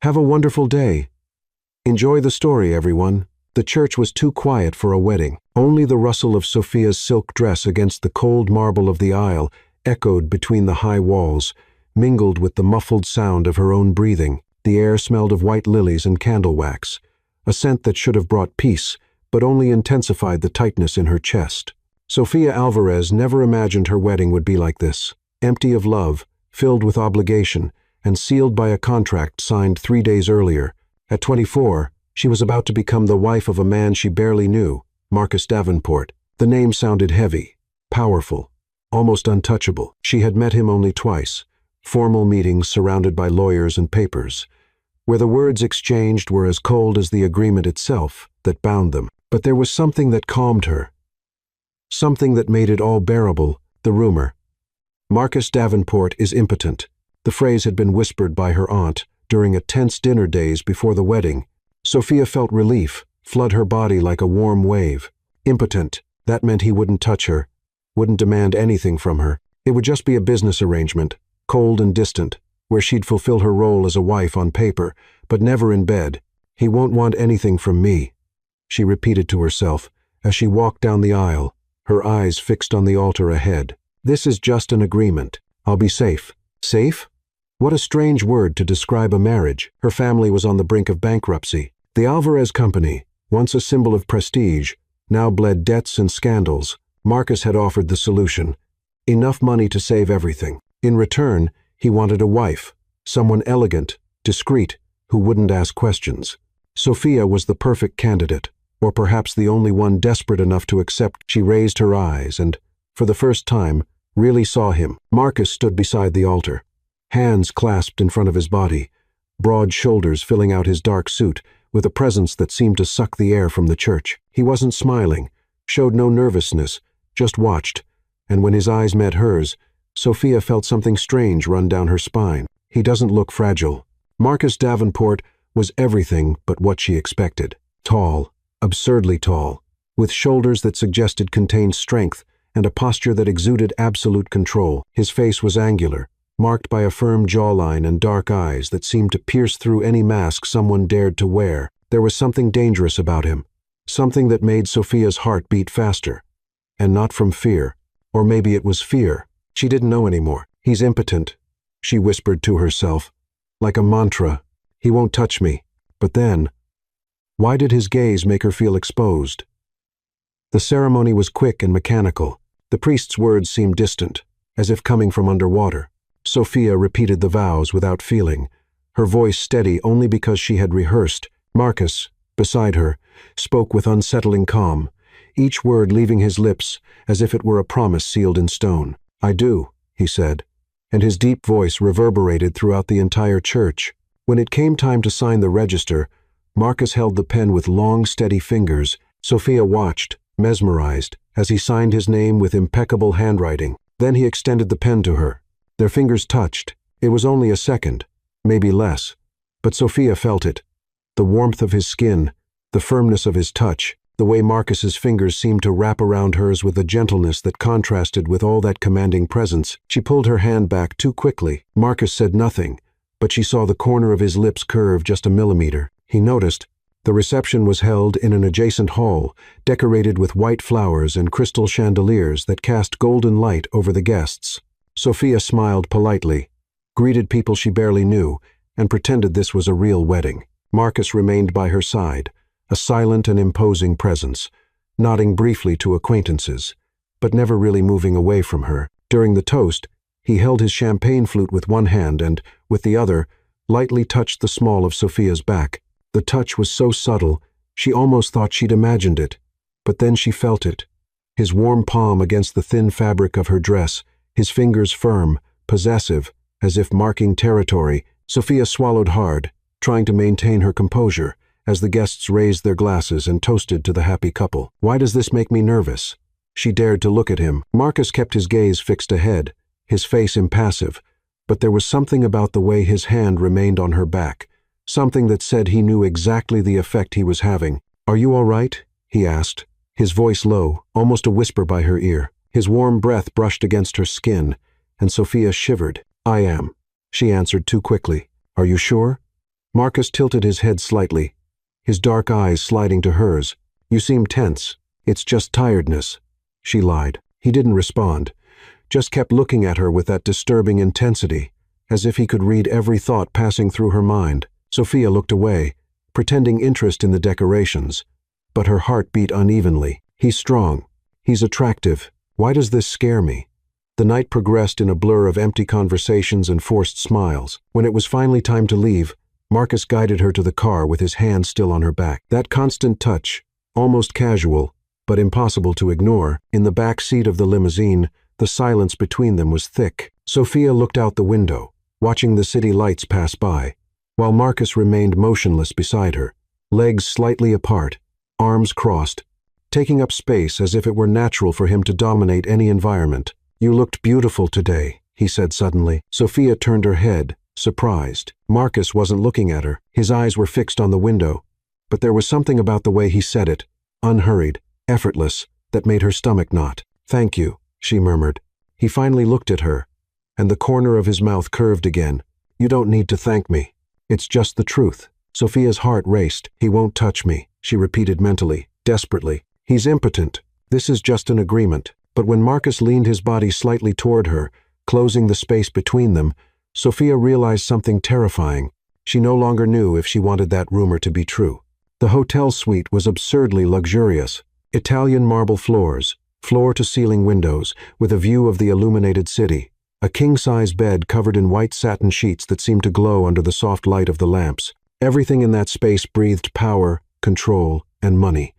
Have a wonderful day. Enjoy the story, everyone. The church was too quiet for a wedding. Only the rustle of Sophia's silk dress against the cold marble of the aisle echoed between the high walls, mingled with the muffled sound of her own breathing. The air smelled of white lilies and candle wax, a scent that should have brought peace, but only intensified the tightness in her chest. Sofia Alvarez never imagined her wedding would be like this, empty of love, filled with obligation, and sealed by a contract signed 3 days earlier. At 24, she was about to become the wife of a man she barely knew, Marcus Davenport. The name sounded heavy, powerful, almost untouchable. She had met him only twice, formal meetings surrounded by lawyers and papers, where the words exchanged were as cold as the agreement itself that bound them. But there was something that calmed her, something that made it all bearable: the rumor. Marcus Davenport is impotent. The phrase had been whispered by her aunt during a tense dinner days before the wedding. Sofia felt relief flood her body like a warm wave. Impotent, that meant he wouldn't touch her, wouldn't demand anything from her. It would just be a business arrangement, cold and distant, where she'd fulfill her role as a wife on paper, but never in bed. He won't want anything from me, she repeated to herself as she walked down the aisle, her eyes fixed on the altar ahead. This is just an agreement. I'll be safe. Safe? What a strange word to describe a marriage. Her family was on the brink of bankruptcy. The Alvarez company, once a symbol of prestige, now bled debts and scandals. Marcus had offered the solution: enough money to save everything. In return, he wanted a wife, someone elegant, discreet, who wouldn't ask questions. Sofia was the perfect candidate, or perhaps the only one desperate enough to accept. She raised her eyes and, for the first time, really saw him. Marcus stood beside the altar, hands clasped in front of his body, broad shoulders filling out his dark suit, with a presence that seemed to suck the air from the church. He wasn't smiling, showed no nervousness, just watched, and when his eyes met hers, Sofia felt something strange run down her spine. He doesn't look fragile. Marcus Davenport was everything but what she expected. Tall, absurdly tall, with shoulders that suggested contained strength and a posture that exuded absolute control. His face was angular, marked by a firm jawline and dark eyes that seemed to pierce through any mask someone dared to wear. There was something dangerous about him, something that made Sofia's heart beat faster. And not from fear, or maybe it was fear. She didn't know anymore. He's impotent, she whispered to herself, like a mantra. He won't touch me. But then, why did his gaze make her feel exposed? The ceremony was quick and mechanical. The priest's words seemed distant, as if coming from underwater. Sofia repeated the vows without feeling, her voice steady only because she had rehearsed. Marcus, beside her, spoke with unsettling calm, each word leaving his lips as if it were a promise sealed in stone. "I do," he said, and his deep voice reverberated throughout the entire church. When it came time to sign the register, Marcus held the pen with long, steady fingers. Sofia watched, mesmerized, as he signed his name with impeccable handwriting. Then he extended the pen to her. Their fingers touched. It was only a second, maybe less, but Sofia felt it. The warmth of his skin, the firmness of his touch, the way Marcus's fingers seemed to wrap around hers with a gentleness that contrasted with all that commanding presence. She pulled her hand back too quickly. Marcus said nothing, but she saw the corner of his lips curve just a millimeter. He noticed. The reception was held in an adjacent hall, decorated with white flowers and crystal chandeliers that cast golden light over the guests. Sofia smiled politely, greeted people she barely knew, and pretended this was a real wedding. Marcus remained by her side, a silent and imposing presence, nodding briefly to acquaintances, but never really moving away from her. During the toast, he held his champagne flute with one hand and, with the other, lightly touched the small of Sofia's back. The touch was so subtle, she almost thought she'd imagined it, but then she felt it. His warm palm against the thin fabric of her dress, his fingers firm, possessive, as if marking territory. Sofia swallowed hard, trying to maintain her composure, as the guests raised their glasses and toasted to the happy couple. "Why does this make me nervous?" She dared to look at him. Marcus kept his gaze fixed ahead, his face impassive, but there was something about the way his hand remained on her back, something that said he knew exactly the effect he was having. "Are you all right?" he asked, his voice low, almost a whisper by her ear. His warm breath brushed against her skin, and Sofia shivered. "I am," she answered too quickly. "Are you sure?" Marcus tilted his head slightly, his dark eyes sliding to hers. "You seem tense." "It's just tiredness," she lied. He didn't respond, just kept looking at her with that disturbing intensity, as if he could read every thought passing through her mind. Sophia looked away, pretending interest in the decorations, but her heart beat unevenly. "He's strong. He's attractive. Why does this scare me?" The night progressed in a blur of empty conversations and forced smiles. When it was finally time to leave, Marcus guided her to the car with his hand still on her back. That constant touch, almost casual, but impossible to ignore, in the back seat of the limousine, the silence between them was thick. Sophia looked out the window, watching the city lights pass by, while Marcus remained motionless beside her, legs slightly apart, arms crossed, taking up space as if it were natural for him to dominate any environment. "You looked beautiful today," he said suddenly. Sophia turned her head, surprised. Marcus wasn't looking at her. His eyes were fixed on the window, but there was something about the way he said it, unhurried, effortless, that made her stomach knot. "Thank you," she murmured. He finally looked at her, and the corner of his mouth curved again. "You don't need to thank me. It's just the truth." Sophia's heart raced. "He won't touch me," she repeated mentally, desperately. "He's impotent. This is just an agreement." But when Marcus leaned his body slightly toward her, closing the space between them, Sophia realized something terrifying. She no longer knew if she wanted that rumor to be true. The hotel suite was absurdly luxurious. Italian marble floors, floor-to-ceiling windows, with a view of the illuminated city. A king-size bed covered in white satin sheets that seemed to glow under the soft light of the lamps. Everything in that space breathed power, control, and money.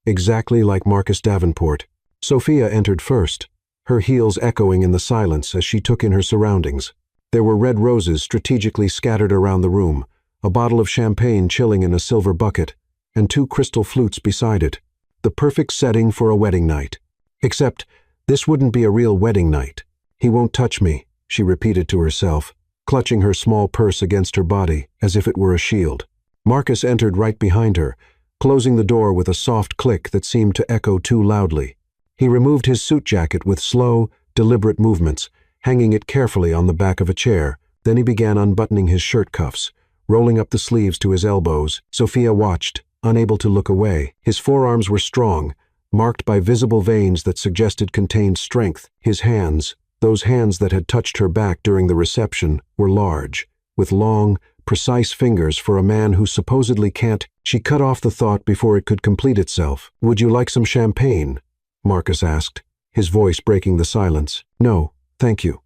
Exactly like Marcus Davenport. Sophia entered first, her heels echoing in the silence as she took in her surroundings. There were red roses strategically scattered around the room, a bottle of champagne chilling in a silver bucket, and 2 crystal flutes beside it. The perfect setting for a wedding night. Except, this wouldn't be a real wedding night. "He won't touch me," she repeated to herself, clutching her small purse against her body as if it were a shield. Marcus entered right behind her, closing the door with a soft click that seemed to echo too loudly. He removed his suit jacket with slow, deliberate movements, hanging it carefully on the back of a chair. Then he began unbuttoning his shirt cuffs, rolling up the sleeves to his elbows. Sophia watched, unable to look away. His forearms were strong, marked by visible veins that suggested contained strength. His hands, those hands that had touched her back during the reception, were large, with long, precise fingers for a man who supposedly can't. She cut off the thought before it could complete itself. "Would you like some champagne?" Marcus asked, his voice breaking the silence. "No, thank you,"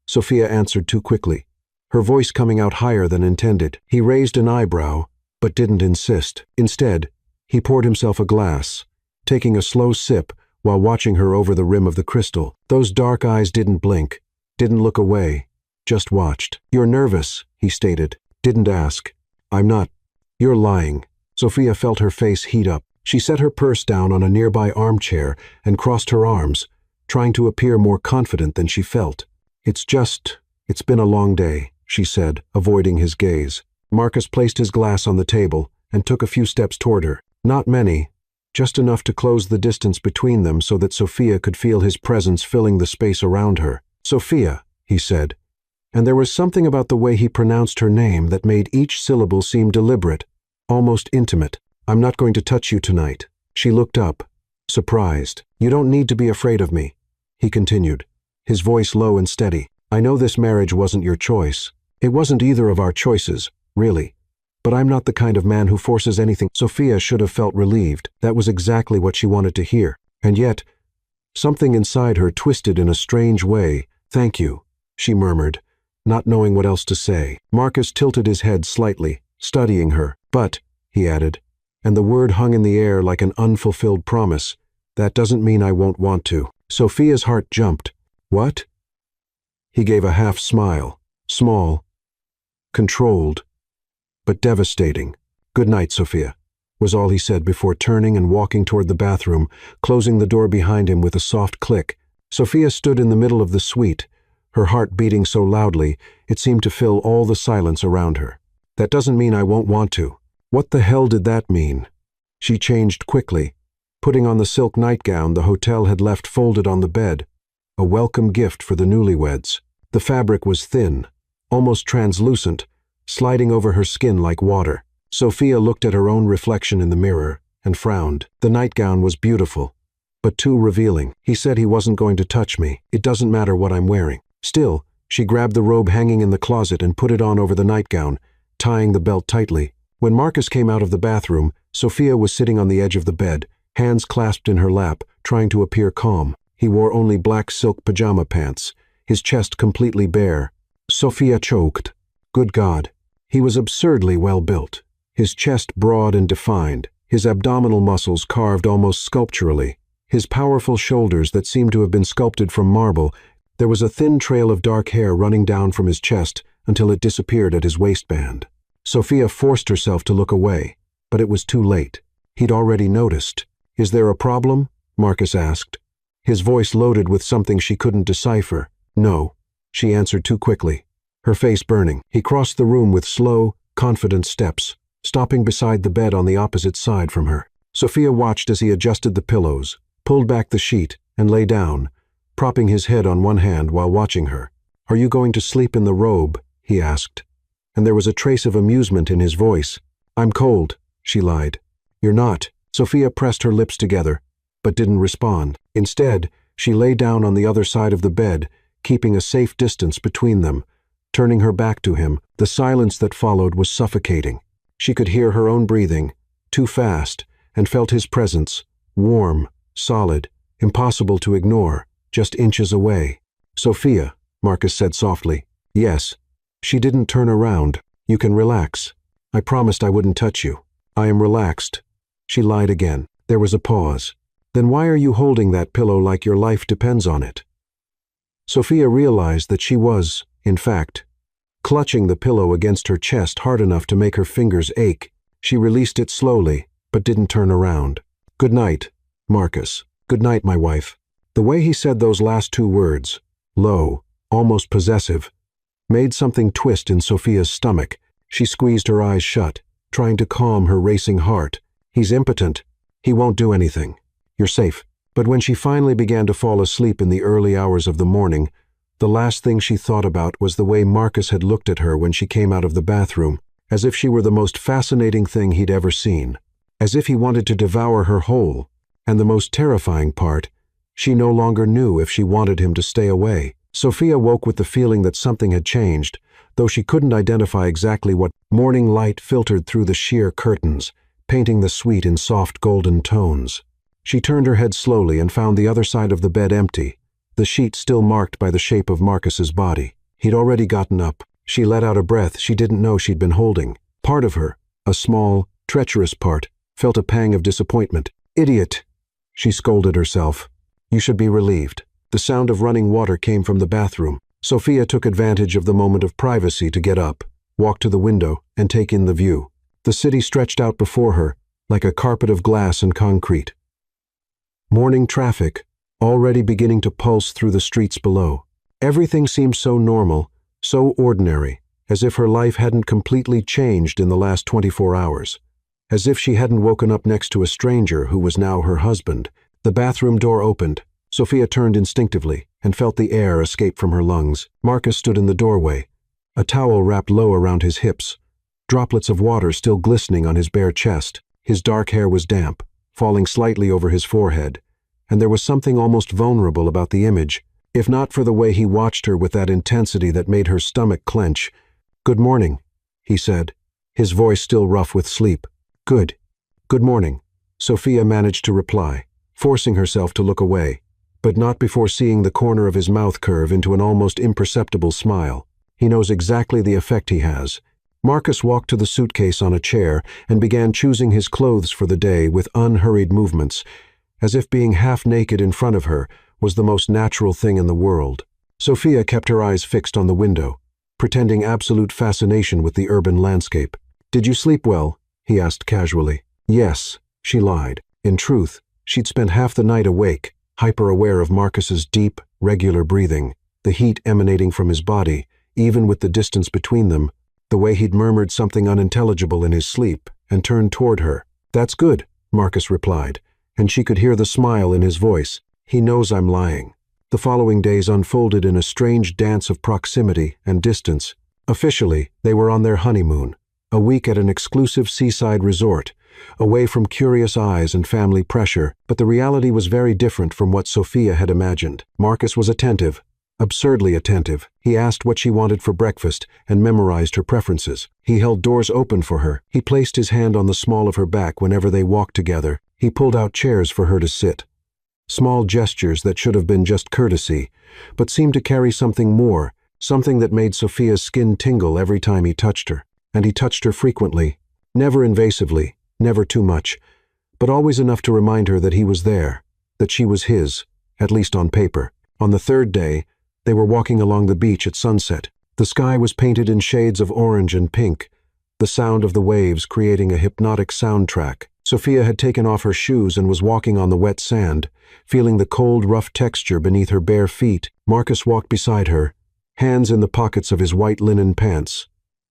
Sophia answered too quickly, her voice coming out higher than intended. He raised an eyebrow, but didn't insist. Instead, he poured himself a glass, taking a slow sip while watching her over the rim of the crystal. Those dark eyes didn't blink, didn't look away, just watched. "You're nervous," he stated. "Didn't ask." "I'm not." "You're lying." Sophia felt her face heat up. She set her purse down on a nearby armchair and crossed her arms, trying to appear more confident than she felt. It's been a long day," she said, avoiding his gaze. Marcus placed his glass on the table and took a few steps toward her. Not many, just enough to close the distance between them so that Sophia could feel his presence filling the space around her. "Sophia," he said, and there was something about the way he pronounced her name that made each syllable seem deliberate, almost intimate. "I'm not going to touch you tonight." She looked up, surprised. "You don't need to be afraid of me," he continued, his voice low and steady. "I know this marriage wasn't your choice. It wasn't either of our choices, really. But I'm not the kind of man who forces anything." Sophia should have felt relieved. That was exactly what she wanted to hear. And yet, something inside her twisted in a strange way. "Thank you," she murmured, not knowing what else to say. Marcus tilted his head slightly, studying her. "But," he added, and the word hung in the air like an unfulfilled promise, "that doesn't mean I won't want to." Sophia's heart jumped. "What?" He gave a half smile, small, controlled, but devastating. "Good night, Sophia," was all he said before turning and walking toward the bathroom, closing the door behind him with a soft click. Sophia stood in the middle of the suite, her heart beating so loudly it seemed to fill all the silence around her. "That doesn't mean I won't want to." What the hell did that mean? She changed quickly, putting on the silk nightgown the hotel had left folded on the bed, a welcome gift for the newlyweds. The fabric was thin, almost translucent, sliding over her skin like water. Sophia looked at her own reflection in the mirror and frowned. The nightgown was beautiful, but too revealing. He said he wasn't going to touch me. It doesn't matter what I'm wearing. Still, she grabbed the robe hanging in the closet and put it on over the nightgown, tying the belt tightly. When Marcus came out of the bathroom, Sophia was sitting on the edge of the bed, hands clasped in her lap, trying to appear calm. He wore only black silk pajama pants, his chest completely bare. Sophia choked. Good God. He was absurdly well built, his chest broad and defined, his abdominal muscles carved almost sculpturally, his powerful shoulders that seemed to have been sculpted from marble. There was a thin trail of dark hair running down from his chest until it disappeared at his waistband. Sophia forced herself to look away, but it was too late. He'd already noticed. Is there a problem? Marcus asked, his voice loaded with something she couldn't decipher. No, she answered too quickly, her face burning. He crossed the room with slow, confident steps, stopping beside the bed on the opposite side from her. Sophia watched as he adjusted the pillows, pulled back the sheet, and lay down, propping his head on one hand while watching her. Are you going to sleep in the robe? He asked, and there was a trace of amusement in his voice. I'm cold, she lied. You're not. Sophia pressed her lips together, but didn't respond. Instead, she lay down on the other side of the bed, keeping a safe distance between them, turning her back to him. The silence that followed was suffocating. She could hear her own breathing, too fast, and felt his presence, warm, solid, impossible to ignore, just inches away. Sophia, Marcus said softly. Yes. She didn't turn around. You can relax. I promised I wouldn't touch you. I am relaxed. She lied again. There was a pause. Then why are you holding that pillow like your life depends on it? Sophia realized that she was, in fact, clutching the pillow against her chest hard enough to make her fingers ache. She released it slowly, but didn't turn around. Good night, Marcus. Good night, my wife. The way he said those last two words, low, almost possessive, made something twist in Sophia's stomach. She squeezed her eyes shut, trying to calm her racing heart. He's impotent. He won't do anything. You're safe. But when she finally began to fall asleep in the early hours of the morning, the last thing she thought about was the way Marcus had looked at her when she came out of the bathroom, as if she were the most fascinating thing he'd ever seen, as if he wanted to devour her whole. And the most terrifying part, she no longer knew if she wanted him to stay away. Sophia woke with the feeling that something had changed, though she couldn't identify exactly what. Morning light filtered through the sheer curtains, painting the suite in soft golden tones. She turned her head slowly and found the other side of the bed empty, the sheet still marked by the shape of Marcus's body. He'd already gotten up. She let out a breath she didn't know she'd been holding. Part of her, a small, treacherous part, felt a pang of disappointment. Idiot! She scolded herself. You should be relieved. The sound of running water came from the bathroom. Sophia took advantage of the moment of privacy to get up, walk to the window, and take in the view. The city stretched out before her, like a carpet of glass and concrete. Morning traffic, already beginning to pulse through the streets below. Everything seemed so normal, so ordinary, as if her life hadn't completely changed in the last 24 hours. As if she hadn't woken up next to a stranger who was now her husband. The bathroom door opened. Sophia turned instinctively and felt the air escape from her lungs. Marcus stood in the doorway, a towel wrapped low around his hips, droplets of water still glistening on his bare chest. His dark hair was damp, falling slightly over his forehead, and there was something almost vulnerable about the image, if not for the way he watched her with that intensity that made her stomach clench. Good morning, he said, his voice still rough with sleep. Good morning, Sophia managed to reply, forcing herself to look away, but not before seeing the corner of his mouth curve into an almost imperceptible smile. He knows exactly the effect he has. Marcus walked to the suitcase on a chair and began choosing his clothes for the day with unhurried movements, as if being half naked in front of her was the most natural thing in the world. Sophia kept her eyes fixed on the window, pretending absolute fascination with the urban landscape. Did you sleep well? He asked casually. Yes, she lied. In truth, she'd spent half the night awake, hyper-aware of Marcus's deep, regular breathing, the heat emanating from his body, even with the distance between them, the way he'd murmured something unintelligible in his sleep and turned toward her. That's good, Marcus replied, and she could hear the smile in his voice. He knows I'm lying. The following days unfolded in a strange dance of proximity and distance. Officially, they were on their honeymoon, a week at an exclusive seaside resort, away from curious eyes and family pressure, but the reality was very different from what Sophia had imagined. Marcus was attentive, absurdly attentive. He asked what she wanted for breakfast and memorized her preferences. He held doors open for her. He placed his hand on the small of her back whenever they walked together. He pulled out chairs for her to sit. Small gestures that should have been just courtesy, but seemed to carry something more, something that made Sophia's skin tingle every time he touched her. And he touched her frequently, never invasively, never too much, but always enough to remind her that he was there, that she was his, at least on paper. On the third day, they were walking along the beach at sunset. The sky was painted in shades of orange and pink, the sound of the waves creating a hypnotic soundtrack. Sophia had taken off her shoes and was walking on the wet sand, feeling the cold, rough texture beneath her bare feet. Marcus walked beside her, hands in the pockets of his white linen pants,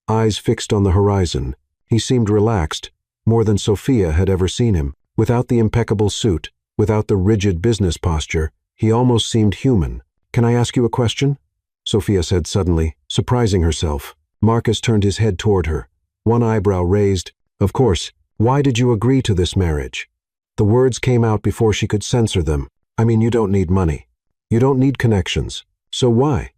eyes fixed on the horizon. He seemed relaxed, more than Sophia had ever seen him. Without the impeccable suit, without the rigid business posture, he almost seemed human. "Can I ask you a question?" Sophia said suddenly, surprising herself. Marcus turned his head toward her, one eyebrow raised. "Of course. Why did you agree to this marriage?" The words came out before she could censor them. "I mean, you don't need money. You don't need connections. So why?"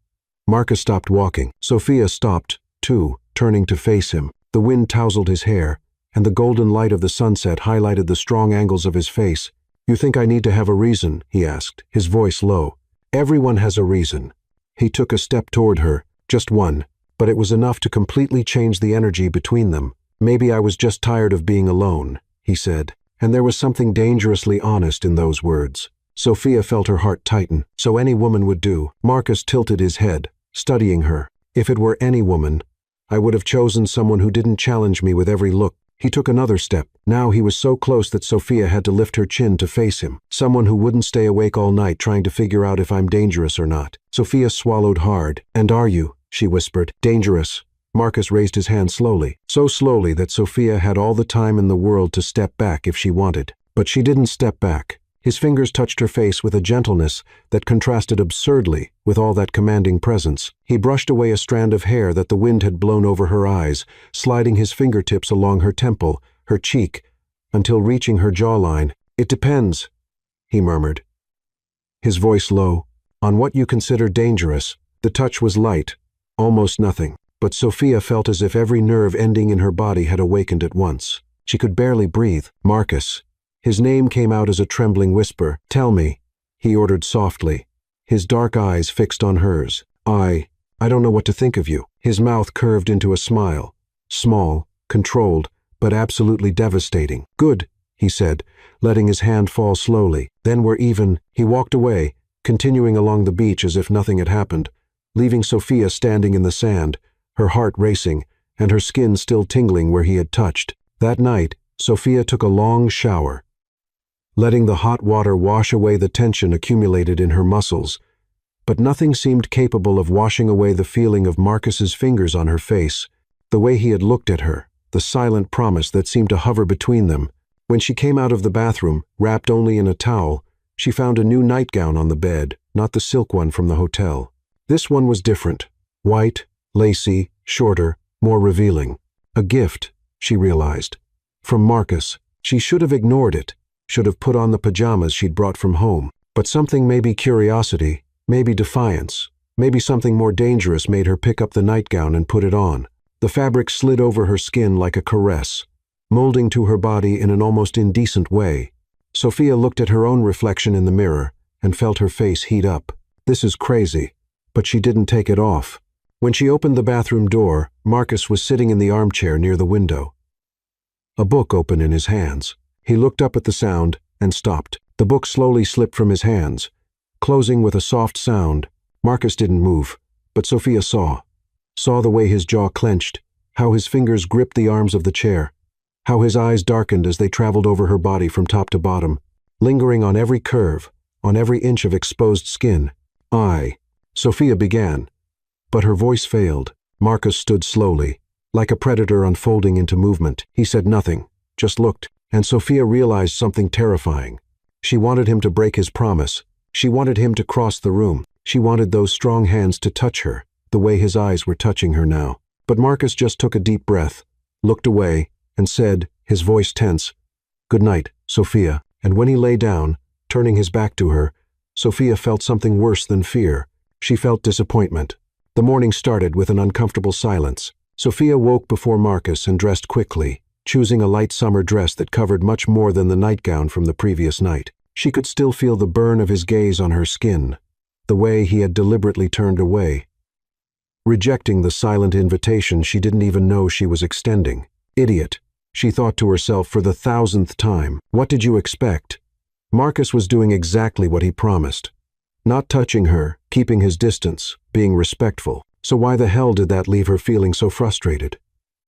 Marcus stopped walking. Sophia stopped, too, turning to face him. The wind tousled his hair, and the golden light of the sunset highlighted the strong angles of his face. "You think I need to have a reason?" he asked, his voice low. "Everyone has a reason." He took a step toward her, just one, but it was enough to completely change the energy between them. "Maybe I was just tired of being alone," he said, and there was something dangerously honest in those words. Sophia felt her heart tighten. "So any woman would do." Marcus tilted his head, studying her. "If it were any woman, I would have chosen someone who didn't challenge me with every look." He took another step. Now he was so close that Sophia had to lift her chin to face him. "Someone who wouldn't stay awake all night trying to figure out if I'm dangerous or not." Sophia swallowed hard. "And are you?" she whispered. "Dangerous." Marcus raised his hand slowly, so slowly that Sophia had all the time in the world to step back if she wanted. But she didn't step back. His fingers touched her face with a gentleness that contrasted absurdly with all that commanding presence. He brushed away a strand of hair that the wind had blown over her eyes, sliding his fingertips along her temple, her cheek, until reaching her jawline. "It depends," he murmured, his voice low, "on what you consider dangerous." The touch was light, almost nothing, but Sophia felt as if every nerve ending in her body had awakened at once. She could barely breathe. "Marcus." His name came out as a trembling whisper. "Tell me," he ordered softly, his dark eyes fixed on hers. I don't know what to think of you." His mouth curved into a smile, small, controlled, but absolutely devastating. "Good," he said, letting his hand fall slowly. "Then we're even." He walked away, continuing along the beach as if nothing had happened, leaving Sophia standing in the sand, her heart racing, and her skin still tingling where he had touched. That night, Sophia took a long shower, letting the hot water wash away the tension accumulated in her muscles. But nothing seemed capable of washing away the feeling of Marcus's fingers on her face, the way he had looked at her, the silent promise that seemed to hover between them. When she came out of the bathroom, wrapped only in a towel, she found a new nightgown on the bed, not the silk one from the hotel. This one was different, white, lacy, shorter, more revealing. A gift, she realized. From Marcus. She should have ignored it, should have put on the pajamas she'd brought from home. But something, maybe curiosity, maybe defiance, maybe something more dangerous made her pick up the nightgown and put it on. The fabric slid over her skin like a caress, molding to her body in an almost indecent way. Sophia looked at her own reflection in the mirror and felt her face heat up. This is crazy, but she didn't take it off. When she opened the bathroom door, Marcus was sitting in the armchair near the window, a book open in his hands. He looked up at the sound and stopped. The book slowly slipped from his hands, closing with a soft sound. Marcus didn't move, but Sophia saw the way his jaw clenched, how his fingers gripped the arms of the chair, how his eyes darkened as they traveled over her body from top to bottom, lingering on every curve, on every inch of exposed skin. Sophia began, but her voice failed. Marcus stood slowly, like a predator unfolding into movement. He said nothing, just looked. And Sophia realized something terrifying. She wanted him to break his promise. She wanted him to cross the room. She wanted those strong hands to touch her, the way his eyes were touching her now. But Marcus just took a deep breath, looked away, and said, his voice tense, "Good night, Sophia." And when he lay down, turning his back to her, Sophia felt something worse than fear. She felt disappointment. The morning started with an uncomfortable silence. Sophia woke before Marcus and dressed quickly, choosing a light summer dress that covered much more than the nightgown from the previous night. She could still feel the burn of his gaze on her skin, the way he had deliberately turned away, rejecting the silent invitation she didn't even know she was extending. Idiot, she thought to herself for the 1,000th time. What did you expect? Marcus was doing exactly what he promised. Not touching her, keeping his distance, being respectful. So why the hell did that leave her feeling so frustrated?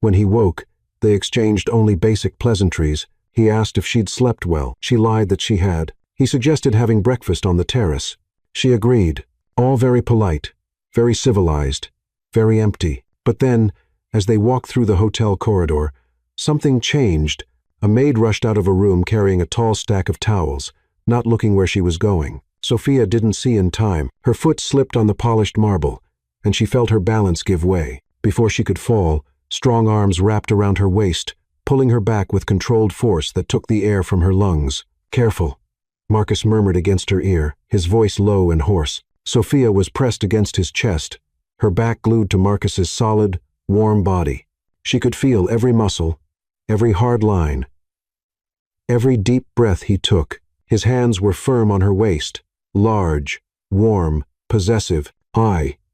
When he woke, they exchanged only basic pleasantries. He asked if she'd slept well. She lied that she had. He suggested having breakfast on the terrace. She agreed. All very polite, very civilized, very empty. But then, as they walked through the hotel corridor, something changed. A maid rushed out of a room carrying a tall stack of towels, not looking where she was going. Sophia didn't see in time. Her foot slipped on the polished marble, and she felt her balance give way. Before she could fall, strong arms wrapped around her waist, pulling her back with controlled force that took the air from her lungs. "Careful," Marcus murmured against her ear, his voice low and hoarse. Sophia was pressed against his chest, her back glued to Marcus's solid, warm body. She could feel every muscle, every hard line, every deep breath he took. His hands were firm on her waist, large, warm, possessive.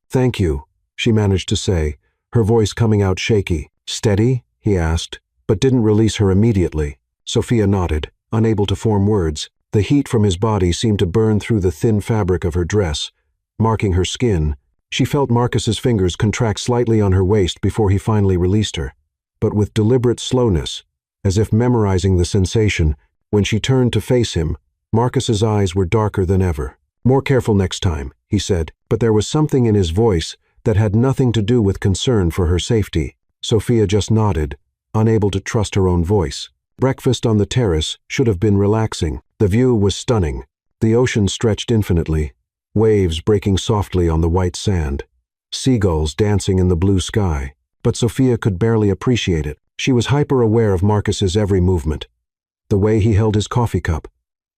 "Thank you," she managed to say, her voice coming out shaky. "Steady?" he asked, but didn't release her immediately. Sophia nodded, unable to form words. The heat from his body seemed to burn through the thin fabric of her dress, marking her skin. She felt Marcus's fingers contract slightly on her waist before he finally released her. But with deliberate slowness, as if memorizing the sensation, when she turned to face him, Marcus's eyes were darker than ever. "More careful next time," he said, but there was something in his voice that had nothing to do with concern for her safety. Sophia just nodded, unable to trust her own voice. Breakfast on the terrace should have been relaxing. The view was stunning. The ocean stretched infinitely, waves breaking softly on the white sand, seagulls dancing in the blue sky. But Sophia could barely appreciate it. She was hyper-aware of Marcus's every movement. The way he held his coffee cup,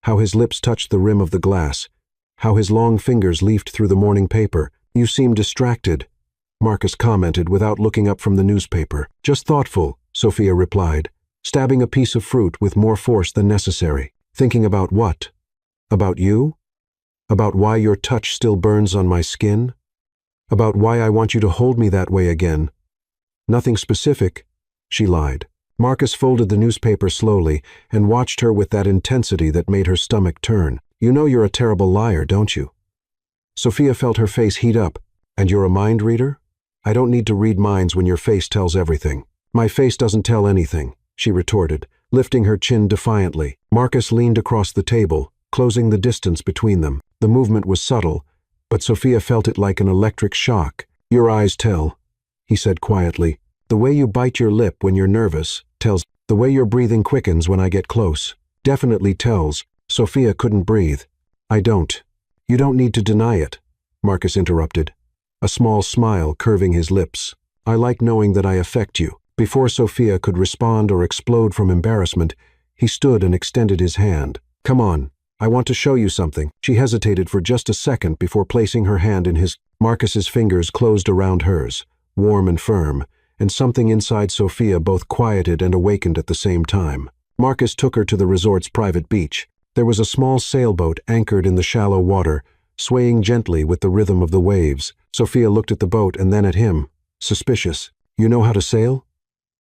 how his lips touched the rim of the glass, how his long fingers leafed through the morning paper. "You seem distracted," Marcus commented without looking up from the newspaper. "Just thoughtful," Sophia replied, stabbing a piece of fruit with more force than necessary. "Thinking about what? About you? About why your touch still burns on my skin? About why I want you to hold me that way again?" "Nothing specific," she lied. Marcus folded the newspaper slowly and watched her with that intensity that made her stomach turn. "You know you're a terrible liar, don't you?" Sophia felt her face heat up. "And you're a mind reader?" "I don't need to read minds when your face tells everything." "My face doesn't tell anything," she retorted, lifting her chin defiantly. Marcus leaned across the table, closing the distance between them. The movement was subtle, but Sophia felt it like an electric shock. "Your eyes tell," he said quietly. "The way you bite your lip when you're nervous tells. The way your breathing quickens when I get close definitely tells." Sophia couldn't breathe. "I don't." "You don't need to deny it," Marcus interrupted, a small smile curving his lips. "I like knowing that I affect you." Before Sophia could respond or explode from embarrassment, he stood and extended his hand. "Come on, I want to show you something." She hesitated for just a second before placing her hand in his. Marcus's fingers closed around hers, warm and firm, and something inside Sophia both quieted and awakened at the same time. Marcus took her to the resort's private beach. There was a small sailboat anchored in the shallow water, swaying gently with the rhythm of the waves. Sophia looked at the boat and then at him, suspicious. "You know how to sail?"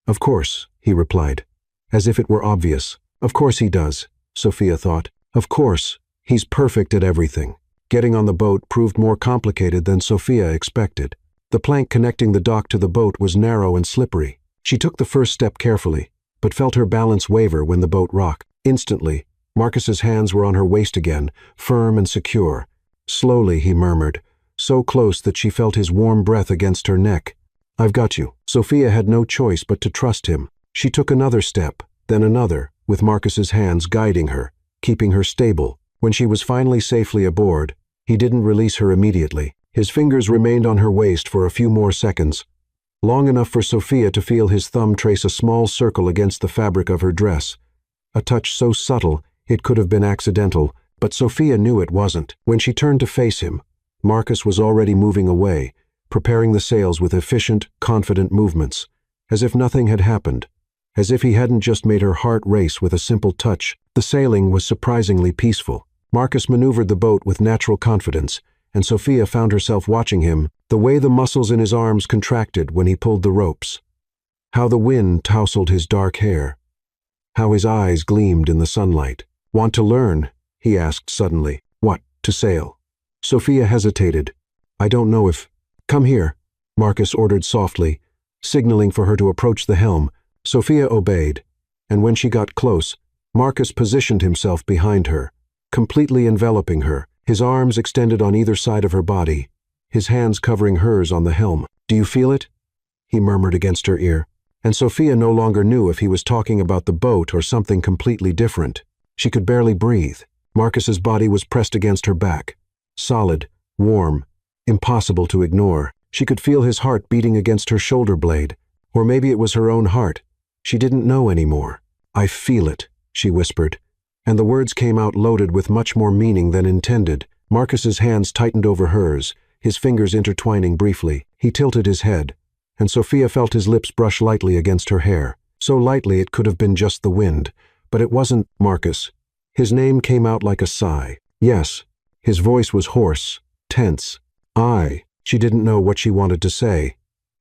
"Of course," he replied, as if it were obvious. Of course he does, Sophia thought. Of course, he's perfect at everything. Getting on the boat proved more complicated than Sophia expected. The plank connecting the dock to the boat was narrow and slippery. She took the first step carefully, but felt her balance waver when the boat rocked. Instantly, Marcus's hands were on her waist again, firm and secure. Slowly, he murmured, so close that she felt his warm breath against her neck. "I've got you." Sophia had no choice but to trust him. She took another step, then another, with Marcus's hands guiding her, keeping her stable. When she was finally safely aboard, he didn't release her immediately. His fingers remained on her waist for a few more seconds, long enough for Sophia to feel his thumb trace a small circle against the fabric of her dress. A touch so subtle it could have been accidental, but Sophia knew it wasn't. When she turned to face him, Marcus was already moving away, preparing the sails with efficient, confident movements, as if nothing had happened, as if he hadn't just made her heart race with a simple touch. The sailing was surprisingly peaceful. Marcus maneuvered the boat with natural confidence, and Sophia found herself watching him, the way the muscles in his arms contracted when he pulled the ropes, how the wind tousled his dark hair, how his eyes gleamed in the sunlight. "Want to learn?" he asked suddenly. "What, to sail?" Sophia hesitated. "I don't know if—" "Come here," Marcus ordered softly, signaling for her to approach the helm. Sophia obeyed, and when she got close, Marcus positioned himself behind her, completely enveloping her, his arms extended on either side of her body, his hands covering hers on the helm. "Do you feel it?" he murmured against her ear. And Sophia no longer knew if he was talking about the boat or something completely different. She could barely breathe. Marcus's body was pressed against her back, solid, warm, impossible to ignore. She could feel his heart beating against her shoulder blade, or maybe it was her own heart. She didn't know anymore. "I feel it," she whispered, and the words came out loaded with much more meaning than intended. Marcus's hands tightened over hers, his fingers intertwining briefly. He tilted his head, and Sophia felt his lips brush lightly against her hair, so lightly it could have been just the wind. But it wasn't Marcus. His name came out like a sigh. Yes, his voice was hoarse, tense. She didn't know what she wanted to say,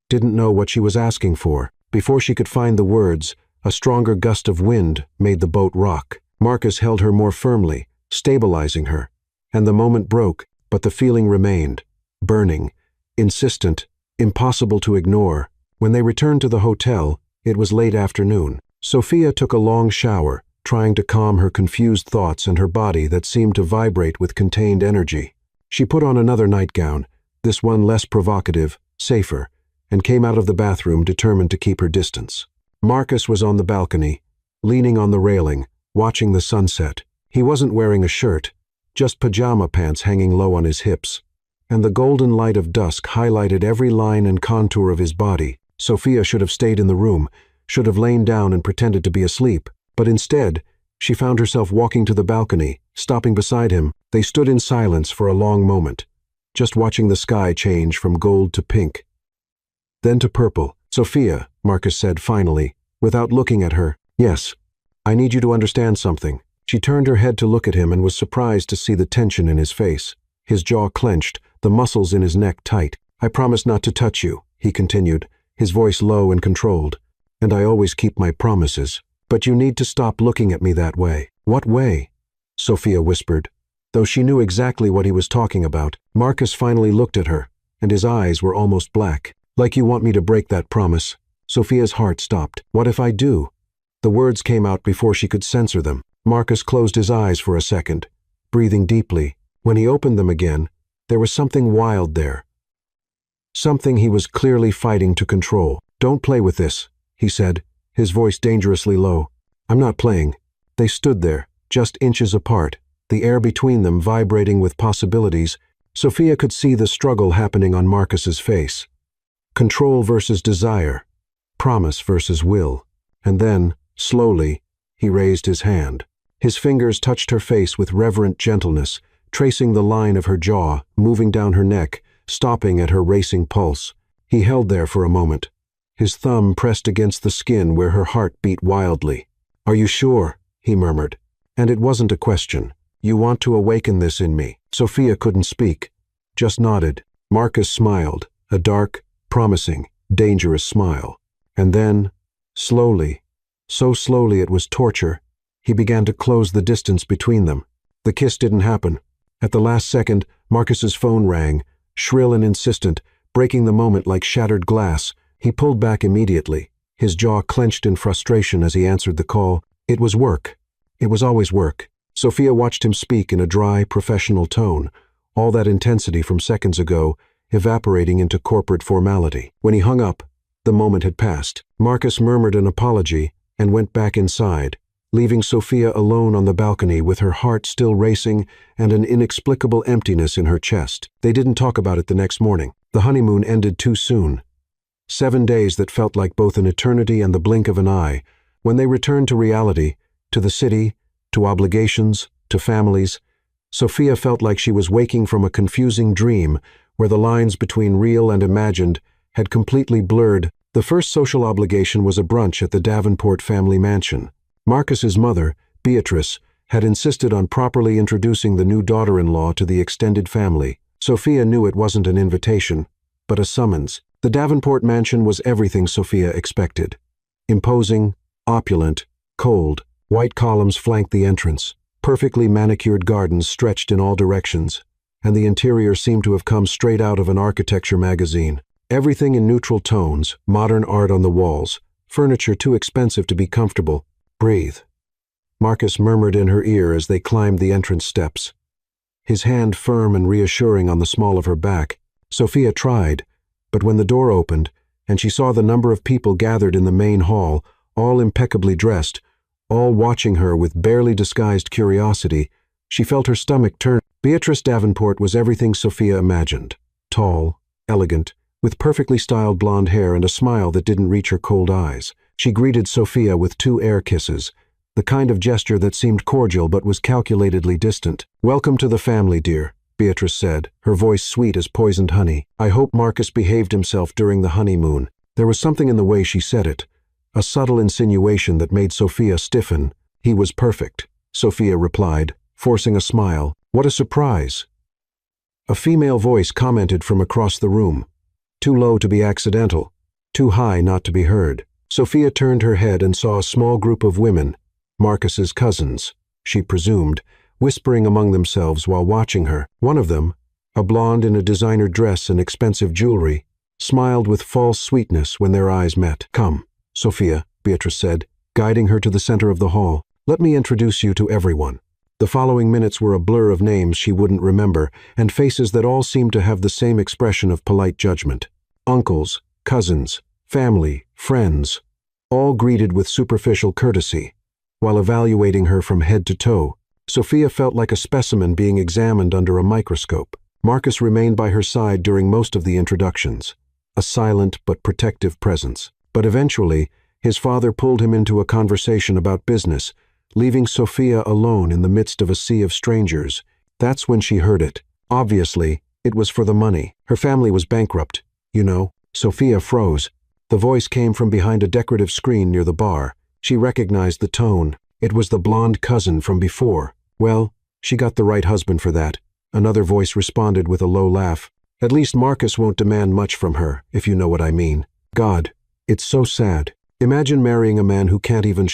didn't know what she was asking for. Before she could find the words, a stronger gust of wind made the boat rock. Marcus held her more firmly, stabilizing her, and the moment broke, but the feeling remained, burning, insistent, impossible to ignore. When they returned to the hotel, it was late afternoon. Sophia took a long shower, trying to calm her confused thoughts and her body that seemed to vibrate with contained energy. She put on another nightgown, this one less provocative, safer, and came out of the bathroom determined to keep her distance. Marcus was on the balcony, leaning on the railing, watching the sunset. He wasn't wearing a shirt, just pajama pants hanging low on his hips, and the golden light of dusk highlighted every line and contour of his body. Sophia should have stayed in the room, should have lain down and pretended to be asleep, but instead, she found herself walking to the balcony, stopping beside him. They stood in silence for a long moment, just watching the sky change from gold to pink, then to purple. "Sophia," Marcus said finally, without looking at her. "Yes, I need you to understand something." She turned her head to look at him and was surprised to see the tension in his face. His jaw clenched, the muscles in his neck tight. "I promise not to touch you," he continued, his voice low and controlled. "And I always keep my promises. But you need to stop looking at me that way." "What way?" Sophia whispered. Though she knew exactly what he was talking about, Marcus finally looked at her, and his eyes were almost black. "Like you want me to break that promise." Sophia's heart stopped. "What if I do?" The words came out before she could censor them. Marcus closed his eyes for a second, breathing deeply. When he opened them again, there was something wild there. Something he was clearly fighting to control. "Don't play with this," he said, his voice dangerously low. "I'm not playing." They stood there, just inches apart, the air between them vibrating with possibilities. Sophia could see the struggle happening on Marcus's face. Control versus desire, promise versus will. And then, slowly, he raised his hand. His fingers touched her face with reverent gentleness, tracing the line of her jaw, moving down her neck, stopping at her racing pulse. He held there for a moment, his thumb pressed against the skin where her heart beat wildly. "Are you sure?" he murmured. And it wasn't a question. "You want to awaken this in me?" Sophia couldn't speak, just nodded. Marcus smiled, a dark, promising, dangerous smile. And then, slowly, so slowly it was torture, he began to close the distance between them. The kiss didn't happen. At the last second, Marcus's phone rang, shrill and insistent, breaking the moment like shattered glass. He pulled back immediately, his jaw clenched in frustration as he answered the call. It was work. It was always work. Sophia watched him speak in a dry, professional tone, all that intensity from seconds ago evaporating into corporate formality. When he hung up, the moment had passed. Marcus murmured an apology and went back inside, leaving Sophia alone on the balcony with her heart still racing and an inexplicable emptiness in her chest. They didn't talk about it the next morning. The honeymoon ended too soon. 7 days that felt like both an eternity and the blink of an eye. When they returned to reality, to the city, to obligations, to families, Sophia felt like she was waking from a confusing dream where the lines between real and imagined had completely blurred. The first social obligation was a brunch at the Davenport family mansion. Marcus's mother, Beatrice, had insisted on properly introducing the new daughter-in-law to the extended family. Sophia knew it wasn't an invitation, but a summons. The Davenport mansion was everything Sophia expected. Imposing, opulent, cold. White columns flanked the entrance. Perfectly manicured gardens stretched in all directions, and the interior seemed to have come straight out of an architecture magazine. Everything in neutral tones, modern art on the walls, furniture too expensive to be comfortable. Breathe, Marcus murmured in her ear as they climbed the entrance steps, his hand firm and reassuring on the small of her back. Sophia tried, but when the door opened, and she saw the number of people gathered in the main hall, all impeccably dressed, all watching her with barely disguised curiosity, she felt her stomach turn. Beatrice Davenport was everything Sophia imagined. Tall, elegant, with perfectly styled blonde hair and a smile that didn't reach her cold eyes. She greeted Sophia with 2 air kisses, the kind of gesture that seemed cordial but was calculatedly distant. "Welcome to the family, dear," Beatrice said, her voice sweet as poisoned honey. "I hope Marcus behaved himself during the honeymoon." There was something in the way she said it, a subtle insinuation that made Sophia stiffen. "He was perfect," Sophia replied, forcing a smile. "What a surprise." A female voice commented from across the room. Too low to be accidental, too high not to be heard. Sophia turned her head and saw a small group of women, Marcus's cousins, she presumed, whispering among themselves while watching her. One of them, a blonde in a designer dress and expensive jewelry, smiled with false sweetness when their eyes met. "Come, Sophia," Beatrice said, guiding her to the center of the hall. "Let me introduce you to everyone." The following minutes were a blur of names she wouldn't remember, and faces that all seemed to have the same expression of polite judgment. Uncles, cousins, family, friends, all greeted with superficial courtesy. While evaluating her from head to toe, Sophia felt like a specimen being examined under a microscope. Marcus remained by her side during most of the introductions, a silent but protective presence. But eventually, his father pulled him into a conversation about business, leaving Sophia alone in the midst of a sea of strangers. That's when she heard it. Obviously, it was for the money. Her family was bankrupt, you know. Sophia froze. The voice came from behind a decorative screen near the bar. She recognized the tone. It was the blonde cousin from before. "Well, she got the right husband for that," another voice responded with a low laugh. "At least Marcus won't demand much from her, if you know what I mean." God, it's so sad. Imagine marrying a man who can't even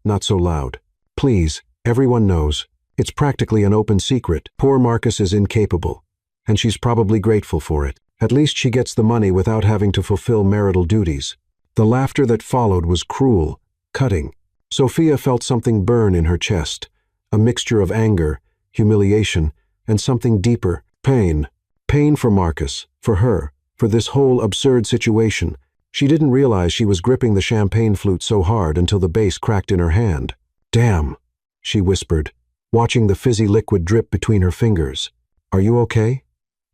not so loud. "Please, everyone knows. It's practically an open secret. Poor Marcus is incapable, and she's probably grateful for it. At least she gets the money without having to fulfill marital duties." The laughter that followed was cruel, cutting. Sophia felt something burn in her chest, a mixture of anger, humiliation, and something deeper, pain. Pain for Marcus, for her, for this whole absurd situation. She didn't realize she was gripping the champagne flute so hard until the base cracked in her hand. "Damn," she whispered, watching the fizzy liquid drip between her fingers. "Are you okay?"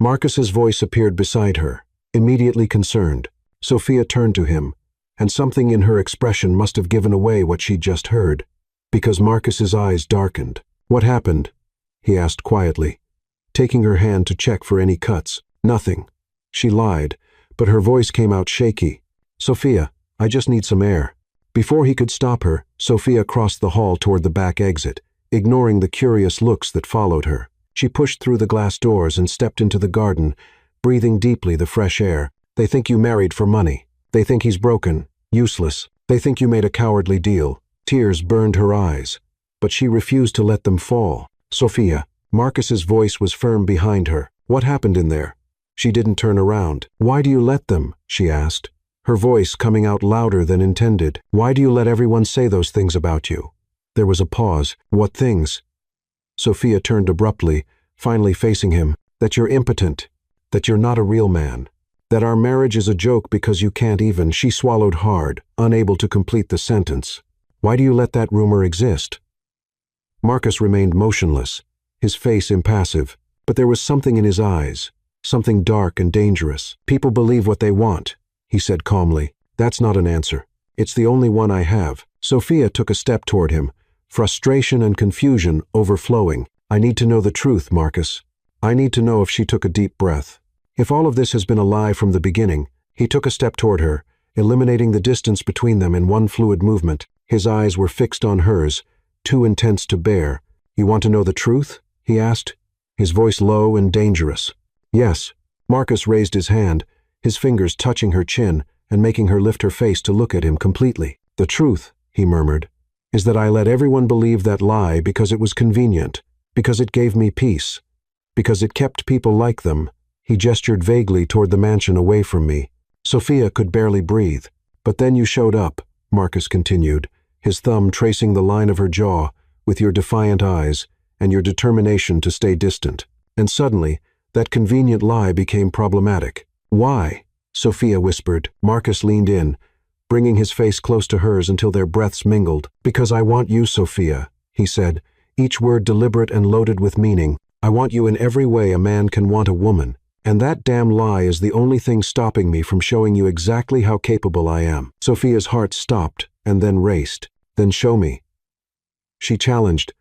Marcus's voice appeared beside her, immediately concerned. Sophia turned to him, and something in her expression must have given away what she'd just heard, because Marcus's eyes darkened. "What happened?" he asked quietly, taking her hand to check for any cuts. "Nothing." She lied, but her voice came out shaky. "Sophia, I just need some air." Before he could stop her, Sophia crossed the hall toward the back exit, ignoring the curious looks that followed her. She pushed through the glass doors and stepped into the garden, breathing deeply the fresh air. "They think you married for money. They think he's broken, useless. They think you made a cowardly deal." Tears burned her eyes, but she refused to let them fall. "Sophia," Marcus's voice was firm behind her. "What happened in there?" She didn't turn around. "Why do you let them?" she asked, her voice coming out louder than intended. "Why do you let everyone say those things about you?" There was a pause. "What things?" Sophia turned abruptly, finally facing him. "That you're impotent, that you're not a real man, that our marriage is a joke because you can't even." She swallowed hard, unable to complete the sentence. "Why do you let that rumor exist?" Marcus remained motionless, his face impassive, but there was something in his eyes, something dark and dangerous. "People believe what they want," he said calmly. "That's not an answer. It's the only one I have." Sophia took a step toward him, frustration and confusion overflowing. "I need to know the truth, Marcus. I need to know if." She took a deep breath. If all of this has been a lie from the beginning. He took a step toward her, eliminating the distance between them in one fluid movement. His eyes were fixed on hers, too intense to bear. "You want to know the truth?" he asked, his voice low and dangerous. "Yes." Marcus raised his hand, his fingers touching her chin and making her lift her face to look at him completely. "The truth," he murmured, "is that I let everyone believe that lie because it was convenient, because it gave me peace, because it kept people like them." He gestured vaguely toward the mansion away from me. Sophia could barely breathe. "But then you showed up," Marcus continued, his thumb tracing the line of her jaw, "with your defiant eyes and your determination to stay distant. And suddenly, that convenient lie became problematic." "Why?" Sophia whispered. Marcus leaned in, bringing his face close to hers until their breaths mingled. "Because I want you, Sophia," he said, each word deliberate and loaded with meaning. "I want you in every way a man can want a woman. And that damn lie is the only thing stopping me from showing you exactly how capable I am." Sophia's heart stopped and then raced. "Then show me," she challenged,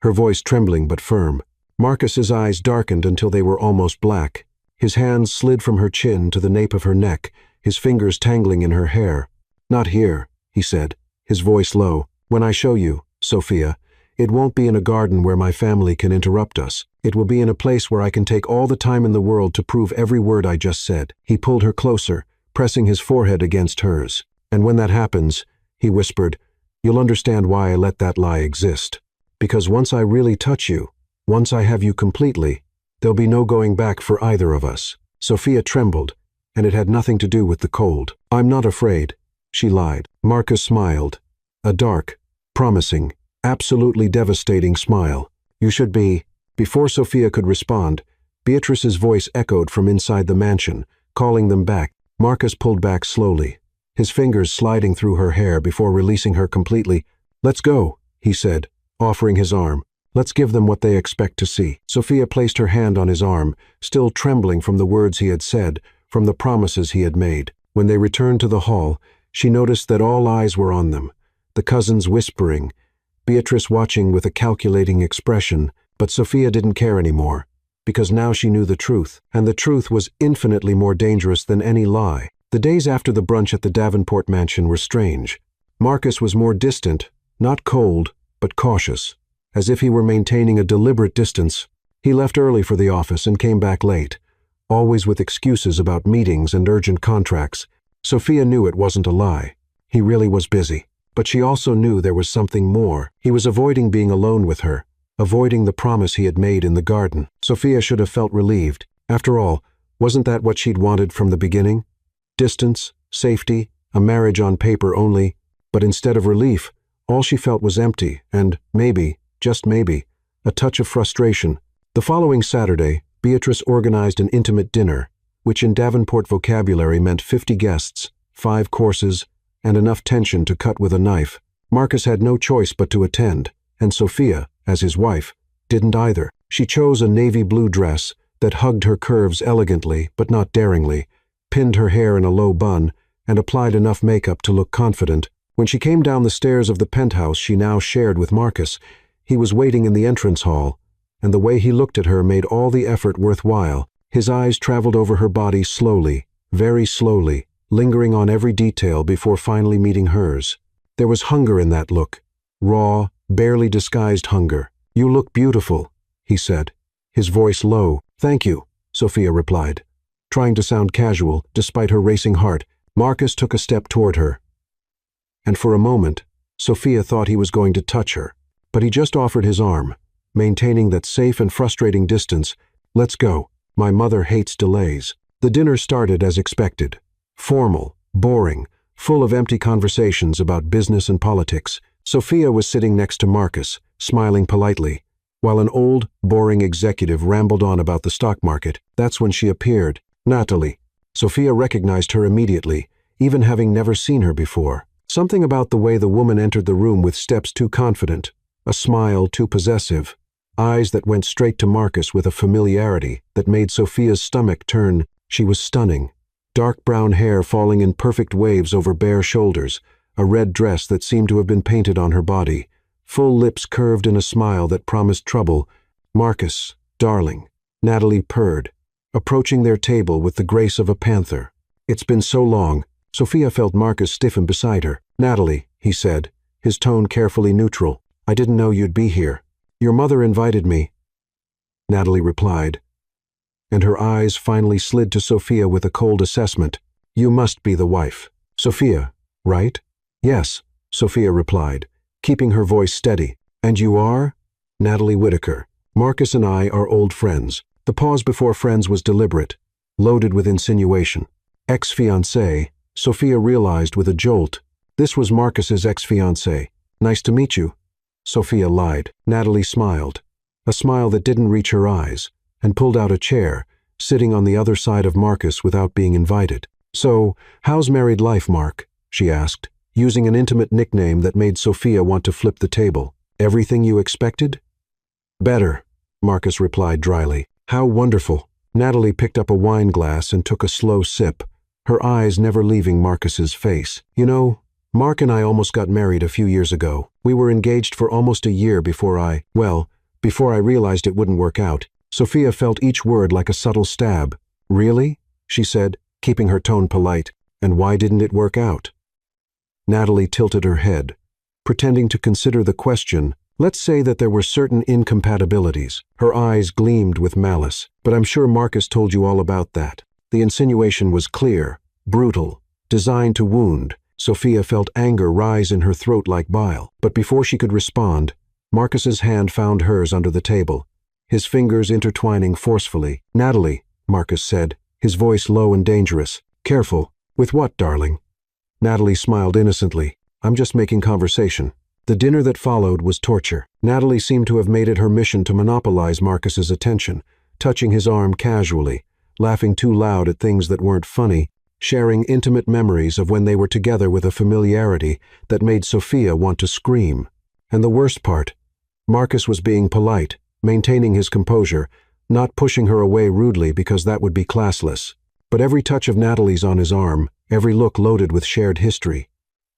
her voice trembling but firm. Marcus's eyes darkened until they were almost black. His hands slid from her chin to the nape of her neck, his fingers tangling in her hair. "Not here," he said, his voice low. "When I show you, Sophia, it won't be in a garden where my family can interrupt us. It will be in a place where I can take all the time in the world to prove every word I just said." He pulled her closer, pressing his forehead against hers. "And when that happens," he whispered, "you'll understand why I let that lie exist. Because once I really touch you, once I have you completely, there'll be no going back for either of us." Sophia trembled, and it had nothing to do with the cold. "I'm not afraid," she lied. Marcus smiled, a dark, promising, absolutely devastating smile. "You should be." Before Sophia could respond, Beatrice's voice echoed from inside the mansion, calling them back. Marcus pulled back slowly, his fingers sliding through her hair before releasing her completely. "Let's go," he said, offering his arm. "Let's give them what they expect to see." Sophia placed her hand on his arm, still trembling from the words he had said, from the promises he had made. When they returned to the hall, she noticed that all eyes were on them, the cousins whispering, Beatrice watching with a calculating expression. But Sophia didn't care anymore, because now she knew the truth, and the truth was infinitely more dangerous than any lie. The days after the brunch at the Davenport mansion were strange. Marcus was more distant, not cold, but cautious, as if he were maintaining a deliberate distance. He left early for the office and came back late, always with excuses about meetings and urgent contracts. Sophia knew it wasn't a lie. He really was busy. But she also knew there was something more. He was avoiding being alone with her, avoiding the promise he had made in the garden. Sophia should have felt relieved. After all, wasn't that what she'd wanted from the beginning? Distance, safety, a marriage on paper only. But instead of relief, all she felt was empty and, maybe, just maybe, a touch of frustration. The following Saturday, Beatrice organized an intimate dinner, which in Davenport vocabulary meant 50 guests, 5 courses, and enough tension to cut with a knife. Marcus had no choice but to attend, and Sophia, as his wife, didn't either. She chose a navy blue dress that hugged her curves elegantly but not daringly, pinned her hair in a low bun, and applied enough makeup to look confident. When she came down the stairs of the penthouse she now shared with Marcus, he was waiting in the entrance hall, and the way he looked at her made all the effort worthwhile. His eyes traveled over her body slowly, very slowly, lingering on every detail before finally meeting hers. There was hunger in that look, raw, barely disguised hunger. "You look beautiful," he said, his voice low. "Thank you," Sophia replied, trying to sound casual despite her racing heart. Marcus took a step toward her, and for a moment, Sophia thought he was going to touch her. But he just offered his arm, maintaining that safe and frustrating distance. "Let's go. My mother hates delays." The dinner started as expected. Formal, boring, full of empty conversations about business and politics. Sophia was sitting next to Marcus, smiling politely, while an old, boring executive rambled on about the stock market. That's when she appeared. Natalie. Sophia recognized her immediately, even having never seen her before. Something about the way the woman entered the room with steps too confident, a smile too possessive, eyes that went straight to Marcus with a familiarity that made Sophia's stomach turn. She was stunning, dark brown hair falling in perfect waves over bare shoulders, a red dress that seemed to have been painted on her body, full lips curved in a smile that promised trouble. "Marcus, darling," Natalie purred, approaching their table with the grace of a panther. "It's been so long." Sophia felt Marcus stiffen beside her. "Natalie," he said, his tone carefully neutral, "I didn't know you'd be here." "Your mother invited me," Natalie replied, and her eyes finally slid to Sophia with a cold assessment. "You must be the wife. Sophia, right?" "Yes," Sophia replied, keeping her voice steady. "And you are?" "Natalie Whitaker. Marcus and I are old friends." The pause before friends was deliberate, loaded with insinuation. "Ex-fiancé," Sophia realized with a jolt. This was Marcus's ex-fiancé. "Nice to meet you." Sophia lied. Natalie smiled, a smile that didn't reach her eyes, and pulled out a chair, sitting on the other side of Marcus without being invited. "So, how's married life, Mark?" she asked, using an intimate nickname that made Sophia want to flip the table. "Everything you expected?" "Better," Marcus replied dryly. "How wonderful." Natalie picked up a wine glass and took a slow sip, her eyes never leaving Marcus's face. "You know, Mark and I almost got married a few years ago. We were engaged for almost a year before I realized it wouldn't work out." Sophia felt each word like a subtle stab. "Really?" she said, keeping her tone polite. "And why didn't it work out?" Natalie tilted her head, pretending to consider the question. "Let's say that there were certain incompatibilities." Her eyes gleamed with malice. "But I'm sure Marcus told you all about that." The insinuation was clear, brutal, designed to wound. Sophia felt anger rise in her throat like bile. But before she could respond, Marcus's hand found hers under the table, his fingers intertwining forcefully. "Natalie," Marcus said, his voice low and dangerous. "Careful." "With what, darling?" Natalie smiled innocently. "I'm just making conversation." The dinner that followed was torture. Natalie seemed to have made it her mission to monopolize Marcus's attention, touching his arm casually, laughing too loud at things that weren't funny, sharing intimate memories of when they were together with a familiarity that made Sophia want to scream. And the worst part, Marcus was being polite, maintaining his composure, not pushing her away rudely because that would be classless. But every touch of Natalie's on his arm, every look loaded with shared history,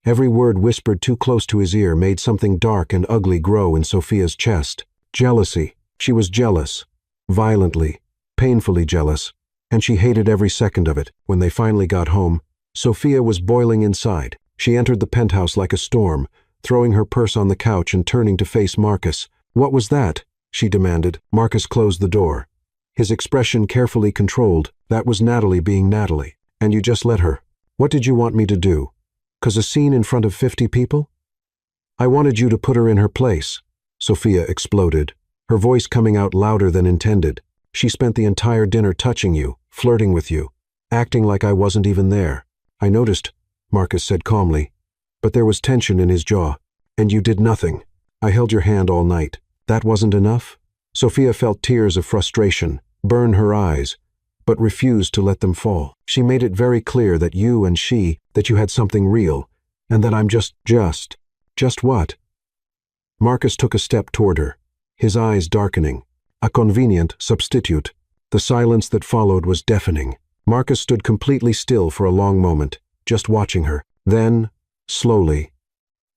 every word whispered too close to his ear made something dark and ugly grow in Sophia's chest. Jealousy. She was jealous. Violently, painfully jealous. And she hated every second of it. When they finally got home, Sophia was boiling inside. She entered the penthouse like a storm, throwing her purse on the couch and turning to face Marcus. "What was that?" she demanded. Marcus closed the door, his expression carefully controlled. "That was Natalie being Natalie. And you just let her. What did you want me to do? 'Cause a scene in front of 50 people? I wanted you to put her in her place." Sophia exploded, her voice coming out louder than intended. "She spent the entire dinner touching you, flirting with you, acting like I wasn't even there." "I noticed," Marcus said calmly, but there was tension in his jaw. "And you did nothing. I held your hand all night. That wasn't enough?" Sophia felt tears of frustration burn her eyes, but refused to let them fall. "She made it very clear that you and she, that you had something real, and that I'm just what?" Marcus took a step toward her, his eyes darkening. A convenient substitute. The silence that followed was deafening. Marcus stood completely still for a long moment, just watching her. Then, slowly,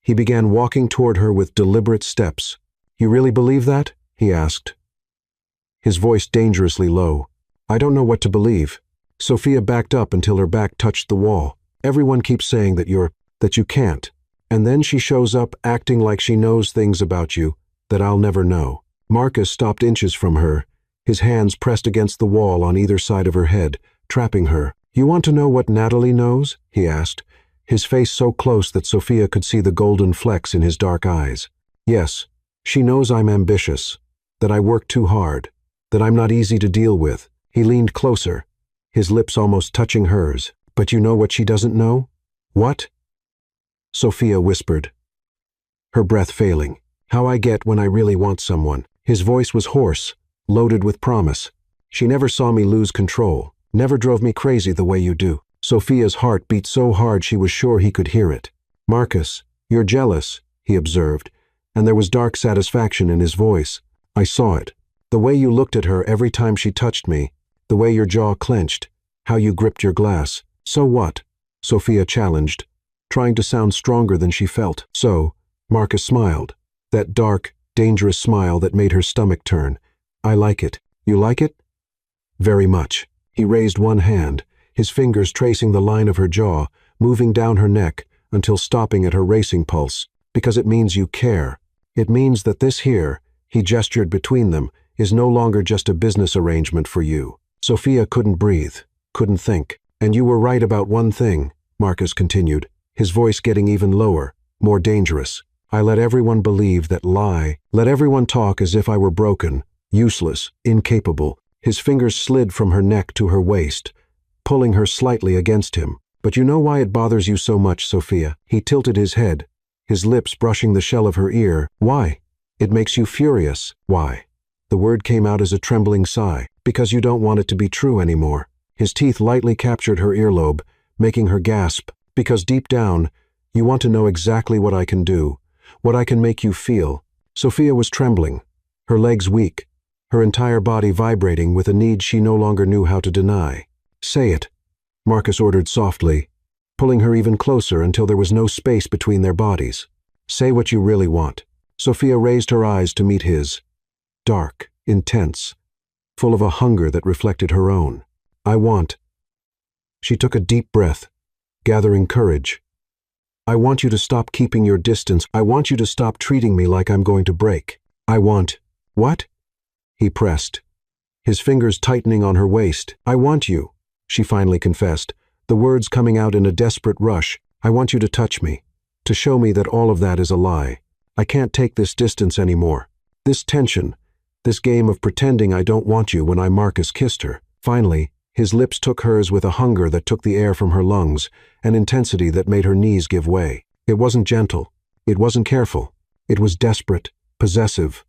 he began walking toward her with deliberate steps. "You really believe that?" he asked, his voice dangerously low. "I don't know what to believe." Sophia backed up until her back touched the wall. "Everyone keeps saying that you can't. And then she shows up acting like she knows things about you that I'll never know." Marcus stopped inches from her, his hands pressed against the wall on either side of her head, trapping her. "You want to know what Natalie knows?" he asked, his face so close that Sophia could see the golden flecks in his dark eyes. "Yes, she knows I'm ambitious, that I work too hard, that I'm not easy to deal with." He leaned closer, his lips almost touching hers. "But you know what she doesn't know?" "What?" Sophia whispered, her breath failing. "How I get when I really want someone." His voice was hoarse, loaded with promise. "She never saw me lose control, never drove me crazy the way you do." Sophia's heart beat so hard she was sure he could hear it. "Marcus, you're jealous," he observed, and there was dark satisfaction in his voice. "I saw it. The way you looked at her every time she touched me, the way your jaw clenched, how you gripped your glass. So what? Sophia challenged, trying to sound stronger than she felt. So, Marcus smiled, that dark, dangerous smile that made her stomach turn. I like it. You like it? Very much. He raised one hand, his fingers tracing the line of her jaw, moving down her neck until stopping at her racing pulse. Because it means you care. It means that this here, he gestured between them, is no longer just a business arrangement for you. Sophia couldn't breathe, couldn't think. And you were right about one thing, Marcus continued, his voice getting even lower, more dangerous. I let everyone believe that lie, let everyone talk as if I were broken, useless, incapable. His fingers slid from her neck to her waist, pulling her slightly against him. But you know why it bothers you so much, Sophia? He tilted his head, his lips brushing the shell of her ear. Why? It makes you furious. Why? The word came out as a trembling sigh. Because you don't want it to be true anymore. His teeth lightly captured her earlobe, making her gasp. Because deep down, you want to know exactly what I can do, what I can make you feel. Sophia was trembling, her legs weak, her entire body vibrating with a need she no longer knew how to deny. Say it, Marcus ordered softly, pulling her even closer until there was no space between their bodies. Say what you really want. Sophia raised her eyes to meet his. Dark, intense, full of a hunger that reflected her own. I want. She took a deep breath, gathering courage. I want you to stop keeping your distance. I want you to stop treating me like I'm going to break. I want. What? He pressed, his fingers tightening on her waist. I want you, she finally confessed, the words coming out in a desperate rush. I want you to touch me, to show me that all of that is a lie. I can't take this distance anymore. This tension, this game of pretending I don't want you when Marcus kissed her. Finally, his lips took hers with a hunger that took the air from her lungs, an intensity that made her knees give way. It wasn't gentle. It wasn't careful. It was desperate, possessive.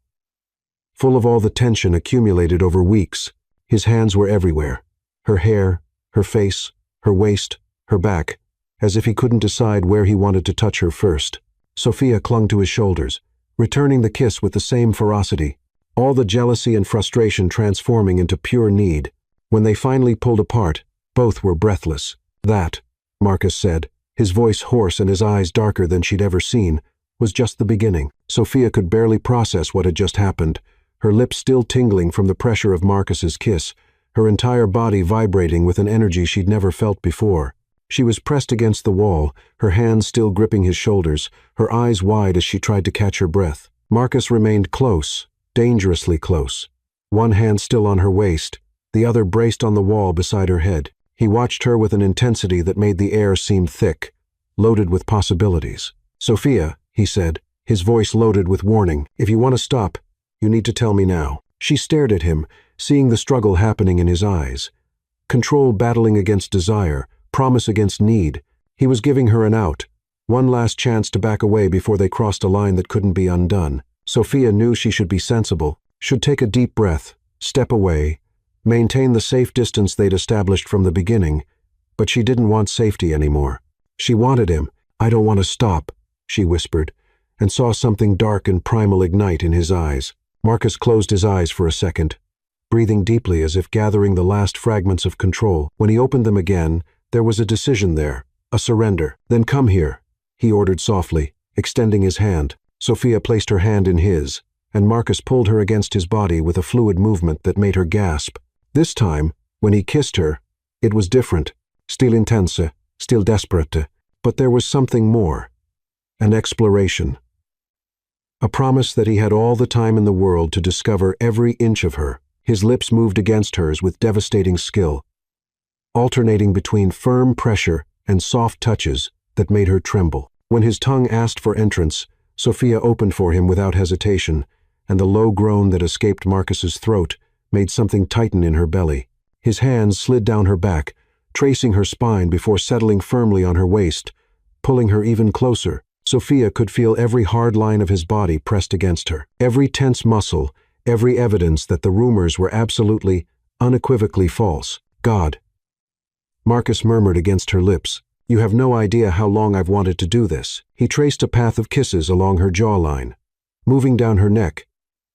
Full of all the tension accumulated over weeks, his hands were everywhere. Her hair, her face, her waist, her back, as if he couldn't decide where he wanted to touch her first. Sophia clung to his shoulders, returning the kiss with the same ferocity, all the jealousy and frustration transforming into pure need. When they finally pulled apart, both were breathless. That, Marcus said, his voice hoarse and his eyes darker than she'd ever seen, was just the beginning. Sophia could barely process what had just happened, her lips still tingling from the pressure of Marcus's kiss, her entire body vibrating with an energy she'd never felt before. She was pressed against the wall, her hands still gripping his shoulders, her eyes wide as she tried to catch her breath. Marcus remained close, dangerously close, one hand still on her waist, the other braced on the wall beside her head. He watched her with an intensity that made the air seem thick, loaded with possibilities. Sophia, he said, his voice loaded with warning, if you want to stop, you need to tell me now. She stared at him, seeing the struggle happening in his eyes. Control battling against desire, promise against need. He was giving her an out, one last chance to back away before they crossed a line that couldn't be undone. Sophia knew she should be sensible, should take a deep breath, step away, maintain the safe distance they'd established from the beginning, but she didn't want safety anymore. She wanted him. I don't want to stop, she whispered, and saw something dark and primal ignite in his eyes. Marcus closed his eyes for a second, breathing deeply as if gathering the last fragments of control. When he opened them again, there was a decision there, a surrender. Then come here, he ordered softly, extending his hand. Sophia placed her hand in his, and Marcus pulled her against his body with a fluid movement that made her gasp. This time, when he kissed her, it was different, still intense, still desperate, but there was something more, an exploration. A promise that he had all the time in the world to discover every inch of her. His lips moved against hers with devastating skill, alternating between firm pressure and soft touches that made her tremble. When his tongue asked for entrance, Sophia opened for him without hesitation, and the low groan that escaped Marcus's throat made something tighten in her belly. His hands slid down her back, tracing her spine before settling firmly on her waist, pulling her even closer. Sophia could feel every hard line of his body pressed against her, every tense muscle, every evidence that the rumors were absolutely, unequivocally false. God. Marcus murmured against her lips, you have no idea how long I've wanted to do this. He traced a path of kisses along her jawline, moving down her neck,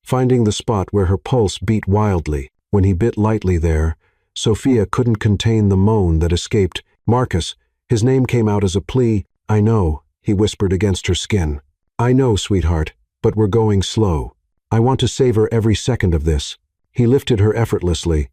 finding the spot where her pulse beat wildly. When he bit lightly there, Sophia couldn't contain the moan that escaped Marcus. His name came out as a plea. I know, he whispered against her skin. I know, sweetheart, but we're going slow. I want to savor every second of this. He lifted her effortlessly,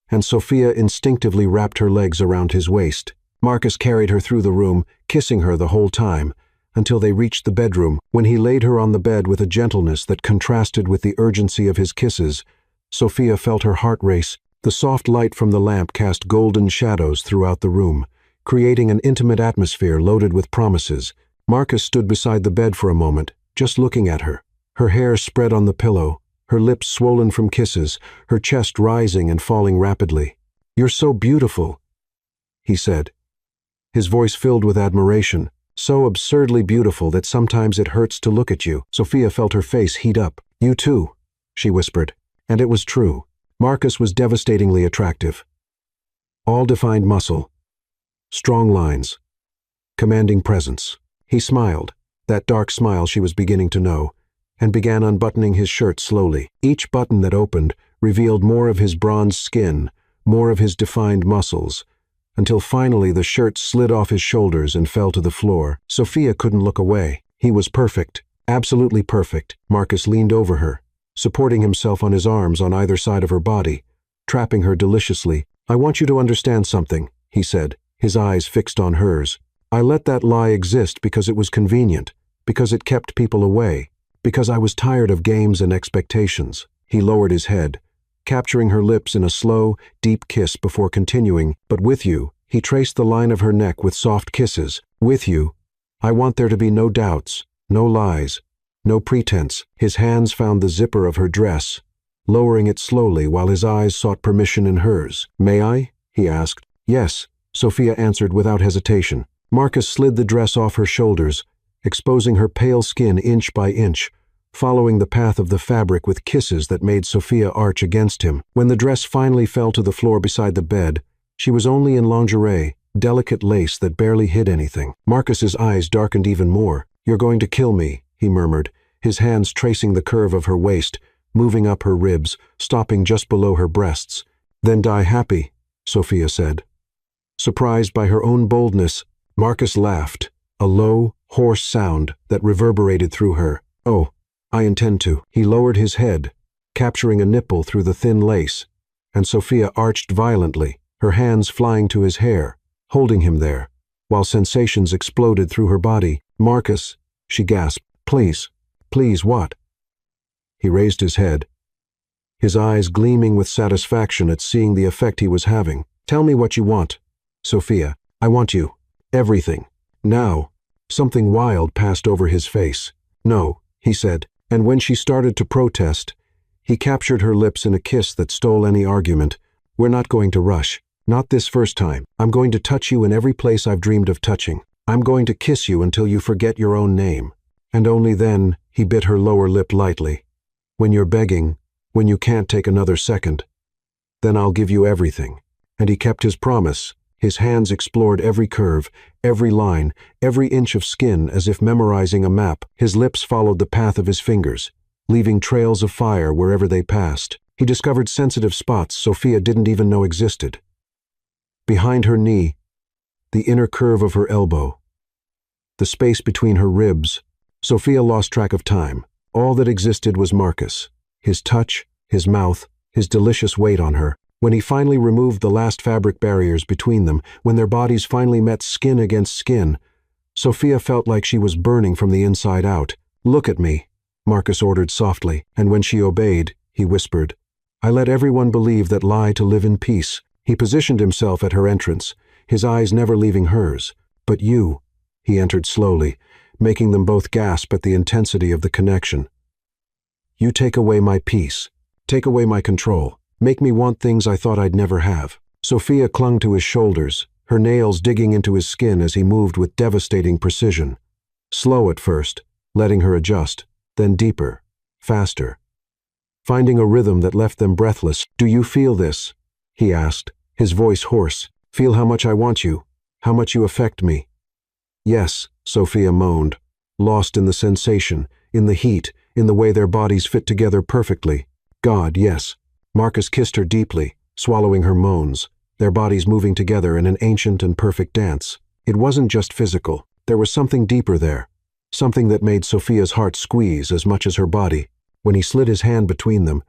and Sophia instinctively wrapped her legs around his waist. Marcus carried her through the room, kissing her the whole time, until they reached the bedroom. When he laid her on the bed with a gentleness that contrasted with the urgency of his kisses, Sophia felt her heart race. The soft light from the lamp cast golden shadows throughout the room, creating an intimate atmosphere loaded with promises. Marcus stood beside the bed for a moment, just looking at her. Her hair spread on the pillow, her lips swollen from kisses, her chest rising and falling rapidly. You're so beautiful, he said, his voice filled with admiration, so absurdly beautiful that sometimes it hurts to look at you. Sophia felt her face heat up. You too, she whispered, and it was true. Marcus was devastatingly attractive. All-defined muscle, strong lines, commanding presence. He smiled, that dark smile she was beginning to know, and began unbuttoning his shirt slowly. Each button that opened revealed more of his bronzed skin, more of his defined muscles, until finally the shirt slid off his shoulders and fell to the floor. Sophia couldn't look away. He was perfect, absolutely perfect. Marcus leaned over her, supporting himself on his arms on either side of her body, trapping her deliciously. I want you to understand something, he said, his eyes fixed on hers. I let that lie exist because it was convenient, because it kept people away, because I was tired of games and expectations. He lowered his head, capturing her lips in a slow, deep kiss before continuing. But with you, he traced the line of her neck with soft kisses. With you, I want there to be no doubts, no lies, no pretense. His hands found the zipper of her dress, lowering it slowly while his eyes sought permission in hers. May I? He asked. Yes, Sophia answered without hesitation. Marcus slid the dress off her shoulders, exposing her pale skin inch by inch, following the path of the fabric with kisses that made Sophia arch against him. When the dress finally fell to the floor beside the bed, she was only in lingerie, delicate lace that barely hid anything. Marcus's eyes darkened even more. You're going to kill me, he murmured, his hands tracing the curve of her waist, moving up her ribs, stopping just below her breasts. Then die happy, Sophia said. Surprised by her own boldness, Marcus laughed, a low, hoarse sound that reverberated through her. Oh, I intend to. He lowered his head, capturing a nipple through the thin lace, and Sophia arched violently, her hands flying to his hair, holding him there, while sensations exploded through her body. Marcus, she gasped. Please, please, what? He raised his head, his eyes gleaming with satisfaction at seeing the effect he was having. Tell me what you want, Sophia. I want you. Everything. Now. Something wild passed over his face. No, he said, and when she started to protest, he captured her lips in a kiss that stole any argument. We're not going to rush. Not this first time. I'm going to touch you in every place I've dreamed of touching. I'm going to kiss you until you forget your own name. And only then, he bit her lower lip lightly. When you're begging, when you can't take another second, then I'll give you everything. And he kept his promise. His hands explored every curve, every line, every inch of skin as if memorizing a map. His lips followed the path of his fingers, leaving trails of fire wherever they passed. He discovered sensitive spots Sophia didn't even know existed. Behind her knee, the inner curve of her elbow, the space between her ribs. Sophia lost track of time. All that existed was Marcus, his touch, his mouth, his delicious weight on her. When he finally removed the last fabric barriers between them, when their bodies finally met skin against skin, Sophia felt like she was burning from the inside out. Look at me, Marcus ordered softly, and when she obeyed, he whispered, I let everyone believe that lie to live in peace. He positioned himself at her entrance, his eyes never leaving hers. But you, he entered slowly, making them both gasp at the intensity of the connection. You take away my peace, take away my control. Make me want things I thought I'd never have. Sophia clung to his shoulders, her nails digging into his skin as he moved with devastating precision. Slow at first, letting her adjust, then deeper, faster. Finding a rhythm that left them breathless. Do you feel this? He asked, his voice hoarse. Feel how much I want you, how much you affect me. Yes, Sophia moaned, lost in the sensation, in the heat, in the way their bodies fit together perfectly. God, yes. Marcus kissed her deeply, swallowing her moans. their bodies moving together in an ancient and perfect dance. It wasn't just physical. There was something deeper there, something that made Sophia's heart squeeze as much as her body. When he slid his hand between them,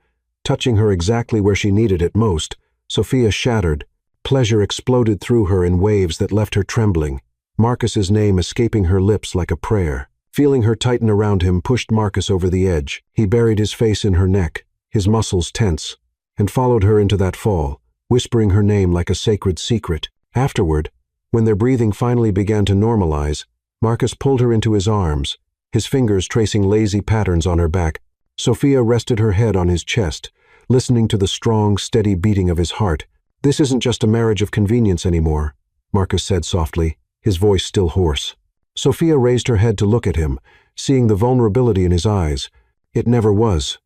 touching her exactly where she needed it most, Sophia shattered. Pleasure exploded through her in waves that left her trembling, Marcus's name escaping her lips like a prayer. Feeling her tighten around him pushed Marcus over the edge. He buried his face in her neck, his muscles tense, and followed her into that fall, whispering her name like a sacred secret. Afterward, when their breathing finally began to normalize, Marcus pulled her into his arms, his fingers tracing lazy patterns on her back. Sophia rested her head on his chest, listening to the strong, steady beating of his heart. "This isn't just a marriage of convenience anymore," Marcus said softly, his voice still hoarse. Sophia raised her head to look at him, seeing the vulnerability in his eyes. "It never was,"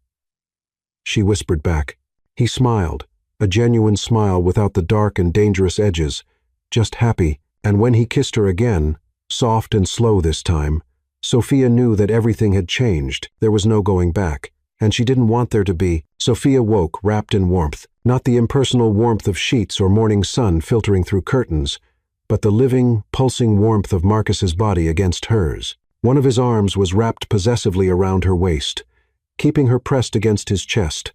she whispered back. He smiled, a genuine smile without the dark and dangerous edges, just happy. And when he kissed her again, soft and slow this time, Sophia knew that everything had changed. There was no going back, and she didn't want there to be. Sophia woke, wrapped in warmth, not the impersonal warmth of sheets or morning sun filtering through curtains, but the living, pulsing warmth of Marcus's body against hers. One of his arms was wrapped possessively around her waist, keeping her pressed against his chest,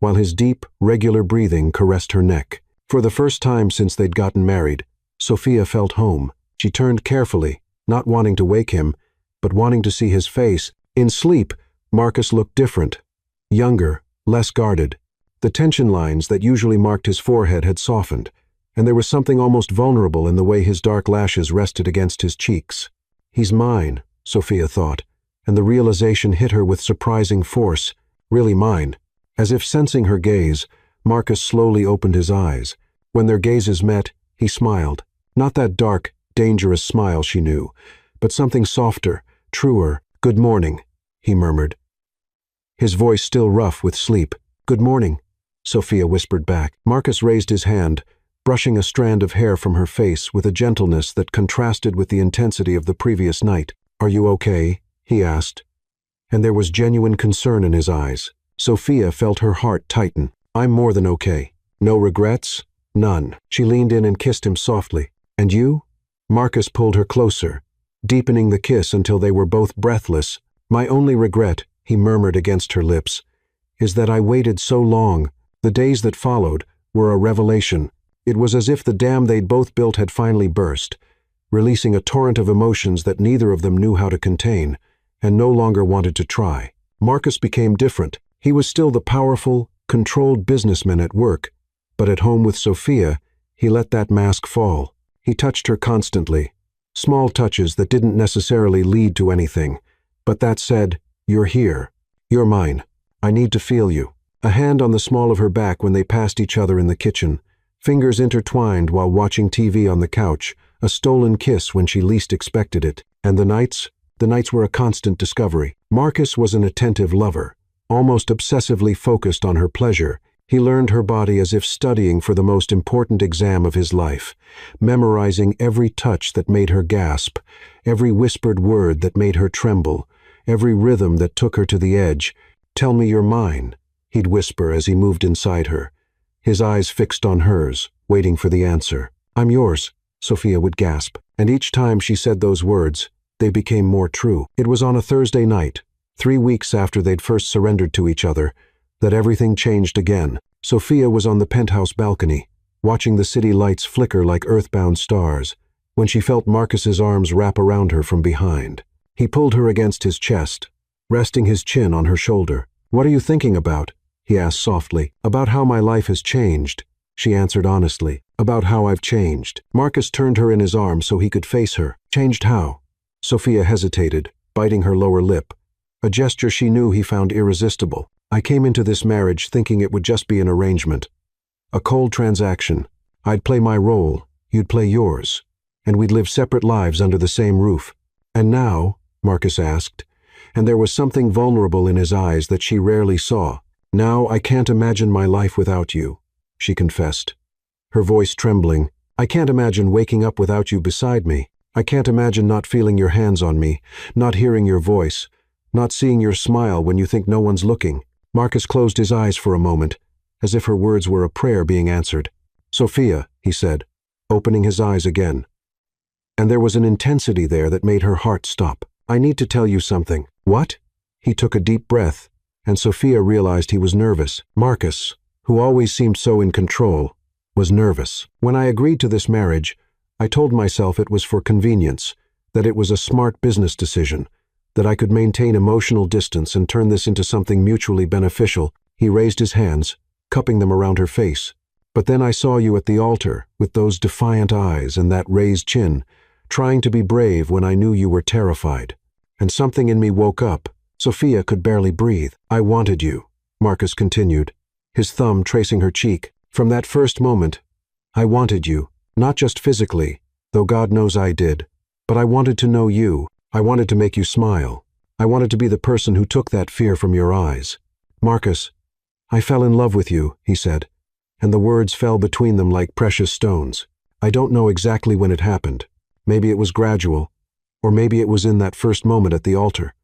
while his deep, regular breathing caressed her neck. For the first time since they'd gotten married, Sophia felt home. She turned carefully, not wanting to wake him, but wanting to see his face. In sleep, Marcus looked different, younger, less guarded. The tension lines that usually marked his forehead had softened, and there was something almost vulnerable in the way his dark lashes rested against his cheeks. "He's mine," Sophia thought, and the realization hit her with surprising force. Really mine. As if sensing her gaze, Marcus slowly opened his eyes. When their gazes met, he smiled. Not that dark, dangerous smile she knew, but something softer, truer. "Good morning," he murmured, his voice still rough with sleep. "Good morning," Sophia whispered back. Marcus raised his hand, brushing a strand of hair from her face with a gentleness that contrasted with the intensity of the previous night. "Are you okay?" he asked, and there was genuine concern in his eyes. Sophia felt her heart tighten. "I'm more than okay. No regrets? None." She leaned in and kissed him softly. "And you?" Marcus pulled her closer, deepening the kiss until they were both breathless. "My only regret," he murmured against her lips, "is that I waited so long. The days that followed were a revelation. It was as if the dam they'd both built had finally burst, releasing a torrent of emotions that neither of them knew how to contain, and no longer wanted to try." Marcus became different. He was still the powerful, controlled businessman at work, but at home with Sophia, he let that mask fall. He touched her constantly, small touches that didn't necessarily lead to anything, but that said, "You're here. You're mine. I need to feel you." A hand on the small of her back when they passed each other in the kitchen, fingers intertwined while watching TV on the couch, a stolen kiss when she least expected it. And the nights were a constant discovery. Marcus was an attentive lover, almost obsessively focused on her pleasure. He learned her body as if studying for the most important exam of his life, memorizing every touch that made her gasp, every whispered word that made her tremble, every rhythm that took her to the edge. "Tell me you're mine," he'd whisper as he moved inside her, his eyes fixed on hers, waiting for the answer. "I'm yours," Sophia would gasp, and each time she said those words, they became more true. It was on a Thursday night, 3 weeks after they'd first surrendered to each other, that everything changed again. Sophia was on the penthouse balcony, watching the city lights flicker like earthbound stars, when she felt Marcus's arms wrap around her from behind. He pulled her against his chest, resting his chin on her shoulder. "What are you thinking about?" he asked softly. "About how my life has changed," she answered honestly. "About how I've changed." Marcus turned her in his arms so he could face her. "Changed how?" Sophia hesitated, biting her lower lip, a gesture she knew he found irresistible. "I came into this marriage thinking it would just be an arrangement. A cold transaction. I'd play my role, you'd play yours, and we'd live separate lives under the same roof. And now?" Marcus asked, and there was something vulnerable in his eyes that she rarely saw. "Now I can't imagine my life without you," she confessed, her voice trembling. "I can't imagine waking up without you beside me. I can't imagine not feeling your hands on me, not hearing your voice, not seeing your smile when you think no one's looking." Marcus closed his eyes for a moment, as if her words were a prayer being answered. "Sophia," he said, opening his eyes again. And there was an intensity there that made her heart stop. I need to tell you something. What? He took a deep breath, and Sophia realized he was nervous. Marcus, who always seemed so in control, was nervous. When I agreed to this marriage, I told myself it was for convenience, that it was a smart business decision, that I could maintain emotional distance and turn this into something mutually beneficial. He raised his hands, cupping them around her face. But then I saw you at the altar, with those defiant eyes and that raised chin, trying to be brave when I knew you were terrified. And something in me woke up. Sophia could barely breathe. I wanted you, Marcus continued, his thumb tracing her cheek. From that first moment, I wanted you, not just physically, though God knows I did, but I wanted to know you. I wanted to make you smile. I wanted to be the person who took that fear from your eyes. Marcus, I fell in love with you, he said, and the words fell between them like precious stones. I don't know exactly when it happened. Maybe it was gradual, or maybe it was in that first moment at the altar.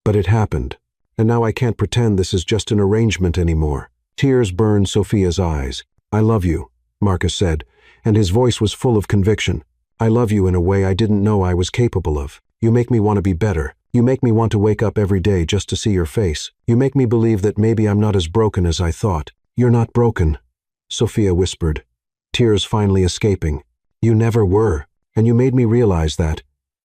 But it happened, and now I can't pretend this is just an arrangement anymore. Tears burned Sophia's eyes. I love you, Marcus said, and his voice was full of conviction. I love you in a way I didn't know I was capable of. You make me want to be better. You make me want to wake up every day just to see your face. You make me believe that maybe I'm not as broken as I thought. You're not broken, Sophia whispered, tears finally escaping. You never were, and you made me realize that.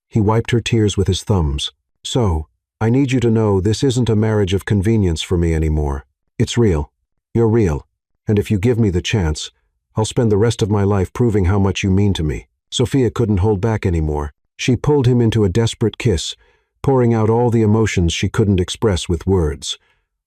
He wiped her tears with his thumbs. So, I need you to know this isn't a marriage of convenience for me anymore. It's real. You're real. And if you give me the chance, I'll spend the rest of my life proving how much you mean to me. Sophia couldn't hold back anymore. She pulled him into a desperate kiss, pouring out all the emotions she couldn't express with words.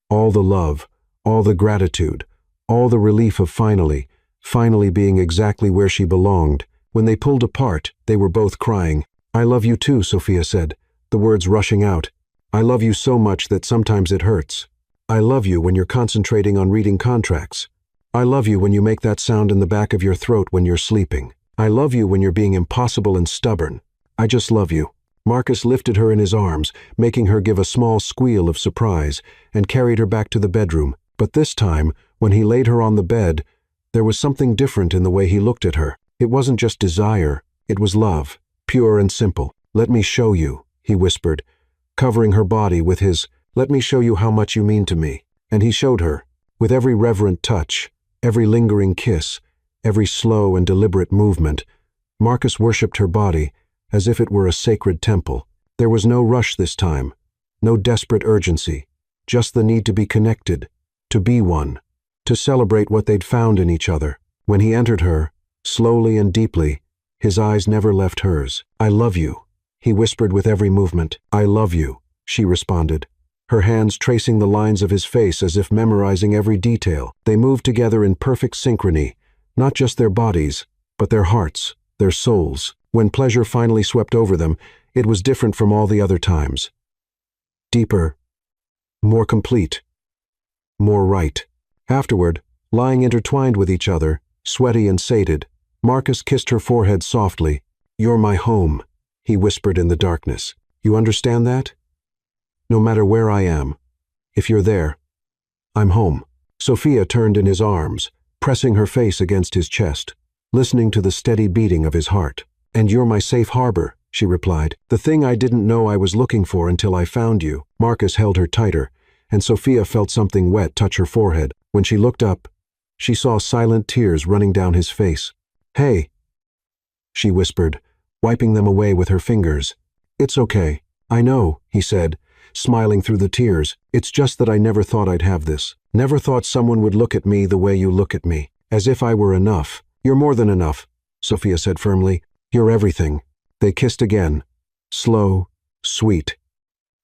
All the love, all the gratitude, all the relief of finally being exactly where she belonged. When they pulled apart, they were both crying. I love you too, Sophia said, the words rushing out. I love you so much that sometimes it hurts. I love you when you're concentrating on reading contracts. I love you when you make that sound in the back of your throat when you're sleeping. I love you when you're being impossible and stubborn. I just love you. Marcus lifted her in his arms, making her give a small squeal of surprise, and carried her back to the bedroom. But this time, when he laid her on the bed, there was something different in the way he looked at her. It wasn't just desire, it was love, pure and simple. Let me show you, he whispered, covering her body with his, let me show you how much you mean to me. And he showed her, with every reverent touch, every lingering kiss, every slow and deliberate movement. Marcus worshipped her body, as if it were a sacred temple. There was no rush this time, no desperate urgency, just the need to be connected, to be one, to celebrate what they'd found in each other. When he entered her, slowly and deeply, his eyes never left hers. I love you, he whispered with every movement. I love you, she responded, her hands tracing the lines of his face as if memorizing every detail. They moved together in perfect synchrony, not just their bodies, but their hearts, their souls. When pleasure finally swept over them, it was different from all the other times. Deeper, more complete, more right. Afterward, lying intertwined with each other, sweaty and sated, Marcus kissed her forehead softly. You're my home, he whispered in the darkness. You understand that? No matter where I am, if you're there, I'm home. Sophia turned in his arms, pressing her face against his chest, listening to the steady beating of his heart. And you're my safe harbor, she replied. The thing I didn't know I was looking for until I found you. Marcus held her tighter, and Sophia felt something wet touch her forehead. When she looked up, she saw silent tears running down his face. Hey, she whispered, wiping them away with her fingers. It's okay. I know, he said, smiling through the tears. It's just that I never thought I'd have this. Never thought someone would look at me the way you look at me, as if I were enough. You're more than enough, Sophia said firmly. You're everything. They kissed again, slow, sweet,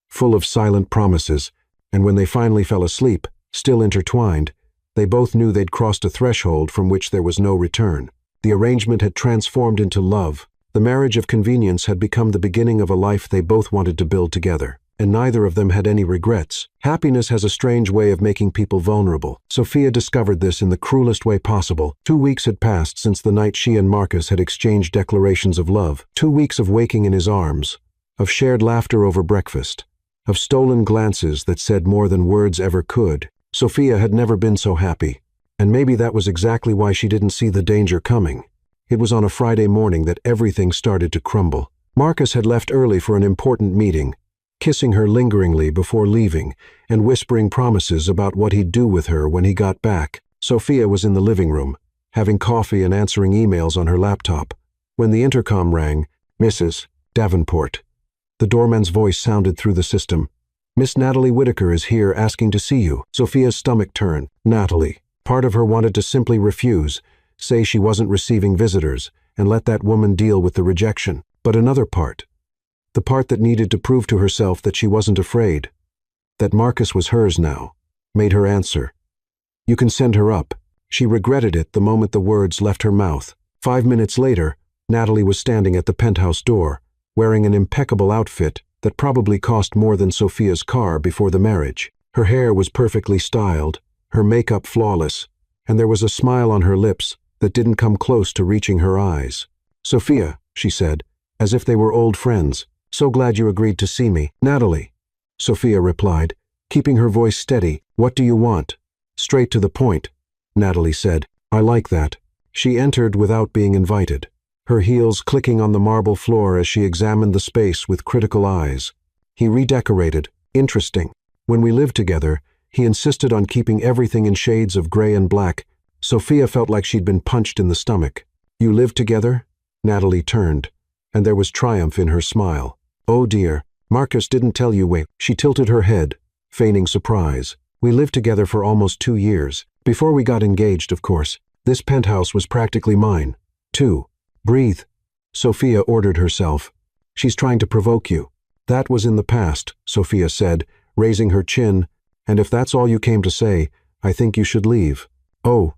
full of silent promises, and when they finally fell asleep, still intertwined, they both knew they'd crossed a threshold from which there was no return. The arrangement had transformed into love. The marriage of convenience had become the beginning of a life they both wanted to build together, and neither of them had any regrets. Happiness has a strange way of making people vulnerable. Sophia discovered this in the cruelest way possible. 2 weeks had passed since the night she and Marcus had exchanged declarations of love. 2 weeks of waking in his arms, of shared laughter over breakfast, of stolen glances that said more than words ever could. Sophia had never been so happy, and maybe that was exactly why she didn't see the danger coming. It was on a Friday morning that everything started to crumble. Marcus had left early for an important meeting, kissing her lingeringly before leaving and whispering promises about what he'd do with her when he got back. Sophia was in the living room, having coffee and answering emails on her laptop, when the intercom rang. "Mrs. Davenport." The doorman's voice sounded through the system. "Miss Natalie Whitaker is here asking to see you." Sophia's stomach turned. Natalie. Part of her wanted to simply refuse, say she wasn't receiving visitors, and let that woman deal with the rejection. But another part, the part that needed to prove to herself that she wasn't afraid, that Marcus was hers now, made her answer. "You can send her up." She regretted it the moment the words left her mouth. 5 minutes later, Natalie was standing at the penthouse door, wearing an impeccable outfit that probably cost more than Sophia's car before the marriage. Her hair was perfectly styled, her makeup flawless, and there was a smile on her lips that didn't come close to reaching her eyes. "Sophia," she said, as if they were old friends, "so glad you agreed to see me." "Natalie," Sophia replied, keeping her voice steady. "What do you want?" "Straight to the point," Natalie said. "I like that." She entered without being invited, her heels clicking on the marble floor as she examined the space with critical eyes. "He redecorated. Interesting. When we lived together, he insisted on keeping everything in shades of gray and black." Sophia felt like she'd been punched in the stomach. "You lived together?" Natalie turned, and there was triumph in her smile. "Oh dear, Marcus didn't tell you." "Wait." She tilted her head, feigning surprise. "We lived together for almost 2 years. Before we got engaged, of course. This penthouse was practically mine, too." "Breathe," Sophia ordered herself. "She's trying to provoke you." "That was in the past," Sophia said, raising her chin, "and if that's all you came to say, I think you should leave." "Oh,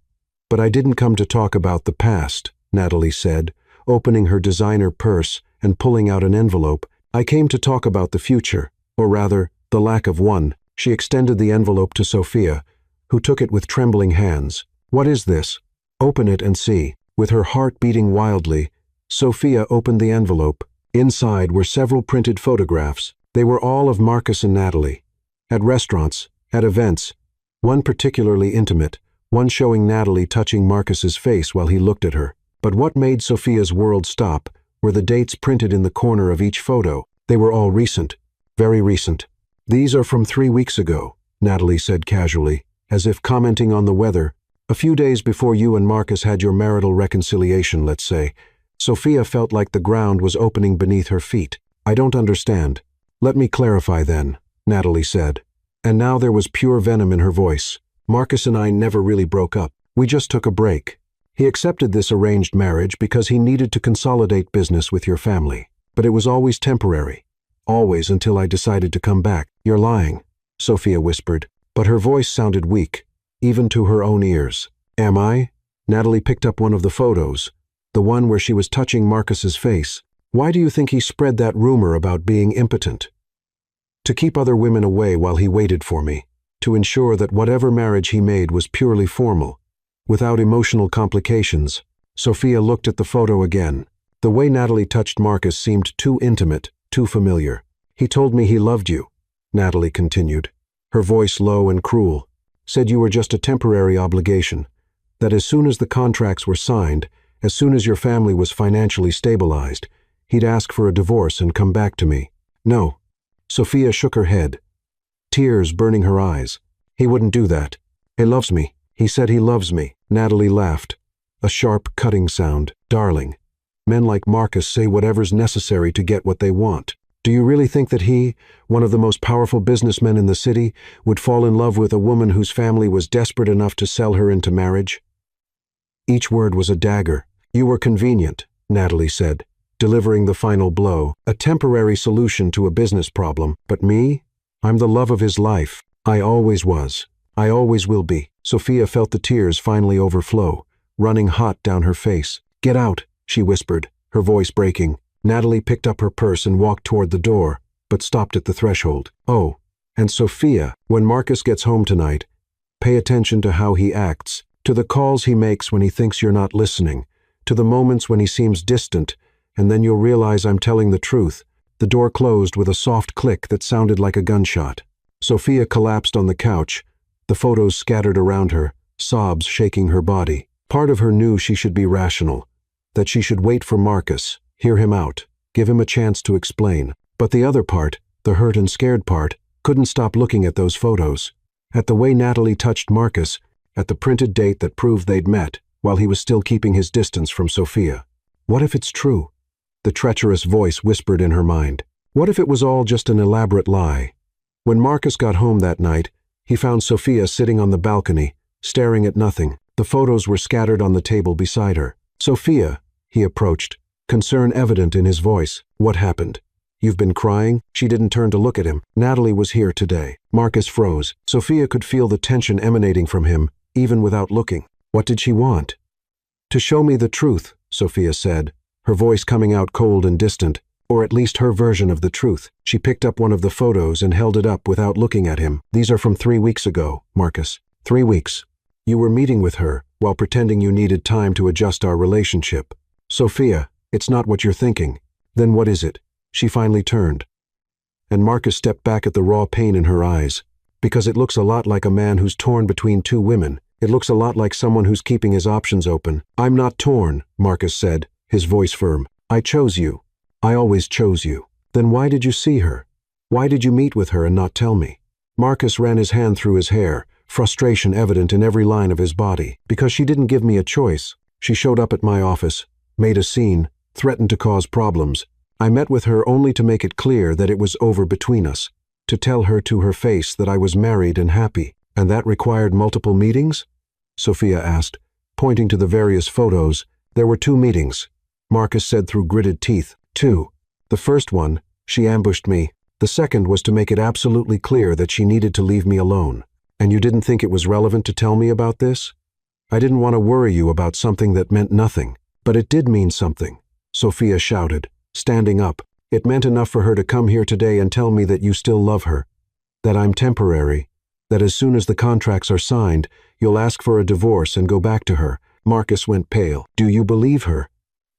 but I didn't come to talk about the past," Natalie said, opening her designer purse and pulling out an envelope. "I came to talk about the future, or rather, the lack of one." She extended the envelope to Sophia, who took it with trembling hands. "What is this?" "Open it and see." With her heart beating wildly, Sophia opened the envelope. Inside were several printed photographs. They were all of Marcus and Natalie. At restaurants, at events. One particularly intimate, one showing Natalie touching Marcus's face while he looked at her. But what made Sophia's world stop were the dates printed in the corner of each photo. They were all recent, very recent. "These are from 3 weeks ago," Natalie said casually, as if commenting on the weather. "A few days before you and Marcus had your marital reconciliation, let's say." Sophia felt like the ground was opening beneath her feet. "I don't understand." "Let me clarify then," Natalie said. And now there was pure venom in her voice. "Marcus and I never really broke up. We just took a break. He accepted this arranged marriage because he needed to consolidate business with your family. But it was always temporary. Always until I decided to come back." "You're lying," Sophia whispered, but her voice sounded weak, even to her own ears. "Am I?" Natalie picked up one of the photos, the one where she was touching Marcus's face. "Why do you think he spread that rumor about being impotent?" "To keep other women away while he waited for me, to ensure that whatever marriage he made was purely formal, without emotional complications." Sophia looked at the photo again. The way Natalie touched Marcus seemed too intimate, too familiar. "He told me he loved you," Natalie continued, her voice low and cruel. "Said you were just a temporary obligation, that as soon as the contracts were signed, as soon as your family was financially stabilized, he'd ask for a divorce and come back to me." "No." Sophia shook her head, tears burning her eyes. "He wouldn't do that. He loves me. He said he loves me." Natalie laughed, a sharp, cutting sound. "Darling, men like Marcus say whatever's necessary to get what they want. Do you really think that he, one of the most powerful businessmen in the city, would fall in love with a woman whose family was desperate enough to sell her into marriage?" Each word was a dagger. "You were convenient," Natalie said, delivering the final blow. "A temporary solution to a business problem. But me? I'm the love of his life. I always was. I always will be." Sophia felt the tears finally overflow, running hot down her face. "Get out," she whispered, her voice breaking. Natalie picked up her purse and walked toward the door, but stopped at the threshold. "Oh, and Sophia, when Marcus gets home tonight, pay attention to how he acts, to the calls he makes when he thinks you're not listening, to the moments when he seems distant, and then you'll realize I'm telling the truth." The door closed with a soft click that sounded like a gunshot. Sophia collapsed on the couch, the photos scattered around her, sobs shaking her body. Part of her knew she should be rational, that she should wait for Marcus, hear him out, give him a chance to explain. But the other part, the hurt and scared part, couldn't stop looking at those photos. At the way Natalie touched Marcus, at the printed date that proved they'd met, while he was still keeping his distance from Sophia. What if it's true? The treacherous voice whispered in her mind. What if it was all just an elaborate lie? When Marcus got home that night, he found Sophia sitting on the balcony, staring at nothing. The photos were scattered on the table beside her. Sophia, he approached, concern evident in his voice. What happened? You've been crying? She didn't turn to look at him. Natalie was here today. Marcus froze. Sophia could feel the tension emanating from him, even without looking. What did she want? To show me the truth, Sophia said, her voice coming out cold and distant, or at least her version of the truth. She picked up one of the photos and held it up without looking at him. These are from 3 weeks ago, Marcus. 3 weeks. You were meeting with her, while pretending you needed time to adjust our relationship. Sophia, it's not what you're thinking. Then what is it? She finally turned. And Marcus stepped back at the raw pain in her eyes. Because it looks a lot like a man who's torn between 2 women. It looks a lot like someone who's keeping his options open. I'm not torn, Marcus said, his voice firm. I chose you. I always chose you. Then why did you see her? Why did you meet with her and not tell me? Marcus ran his hand through his hair, frustration evident in every line of his body. Because she didn't give me a choice. She showed up at my office, made a scene, threatened to cause problems. I met with her only to make it clear that it was over between us, to tell her to her face that I was married and happy. And that required multiple meetings? Sophia asked, pointing to the various photos. There were 2 meetings, Marcus said through gritted teeth. 2. The first one, she ambushed me. The second was to make it absolutely clear that she needed to leave me alone. And you didn't think it was relevant to tell me about this? I didn't want to worry you about something that meant nothing. But it did mean something, Sophia shouted, standing up. It meant enough for her to come here today and tell me that you still love her, that I'm temporary, that as soon as the contracts are signed, you'll ask for a divorce and go back to her. Marcus went pale. Do you believe her?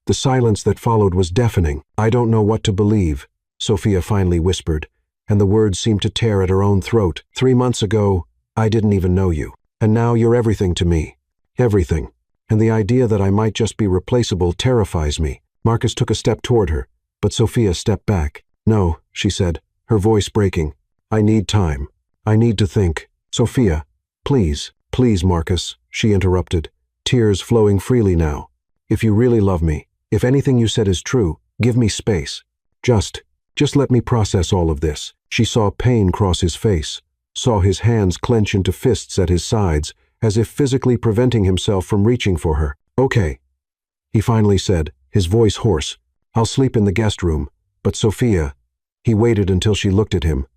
The silence that followed was deafening. I don't know what to believe, Sophia finally whispered, and the words seemed to tear at her own throat. 3 months ago, I didn't even know you. And now you're everything to me. Everything. And the idea that I might just be replaceable terrifies me. Marcus took a step toward her, but Sophia stepped back. No, she said, her voice breaking. I need time. I need to think. Sophia, please, please, Marcus, she interrupted, tears flowing freely now. If you really love me, if anything you said is true, give me space. Just let me process all of this. She saw pain cross his face, saw his hands clench into fists at his sides, as if physically preventing himself from reaching for her. Okay, he finally said, his voice hoarse. I'll sleep in the guest room. But Sophia, he waited until she looked at him.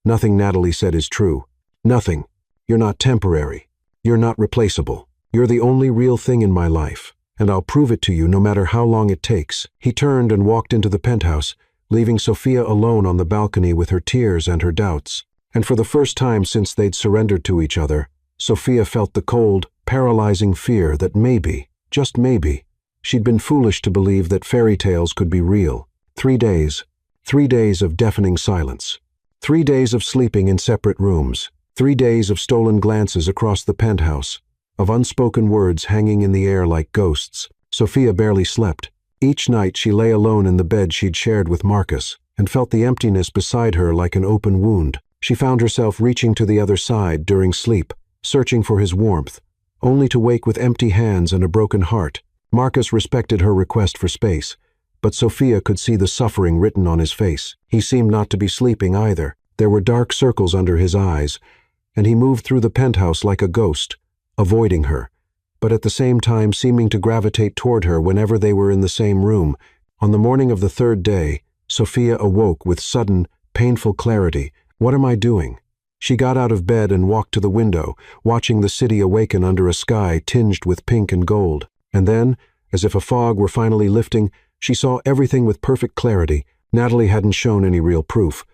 Nothing Natalie said is true. Nothing. You're not temporary. You're not replaceable. You're the only real thing in my life, and I'll prove it to you no matter how long it takes. He turned and walked into the penthouse, leaving Sophia alone on the balcony with her tears and her doubts. And for the first time since they'd surrendered to each other, Sophia felt the cold, paralyzing fear that maybe, just maybe, she'd been foolish to believe that fairy tales could be real. 3 days. 3 days of deafening silence. 3 days of sleeping in separate rooms. 3 days of stolen glances across the penthouse, of unspoken words hanging in the air like ghosts. Sophia barely slept. Each night she lay alone in the bed she'd shared with Marcus, and felt the emptiness beside her like an open wound. She found herself reaching to the other side during sleep, searching for his warmth, only to wake with empty hands and a broken heart. Marcus respected her request for space, but Sophia could see the suffering written on his face. He seemed not to be sleeping either. There were dark circles under his eyes, and he moved through the penthouse like a ghost, avoiding her, but at the same time seeming to gravitate toward her whenever they were in the same room. On the morning of the 3rd day, Sophia awoke with sudden, painful clarity. What am I doing? She got out of bed and walked to the window, watching the city awaken under a sky tinged with pink and gold. And then, as if a fog were finally lifting, she saw everything with perfect clarity. Natalie hadn't shown any real proof,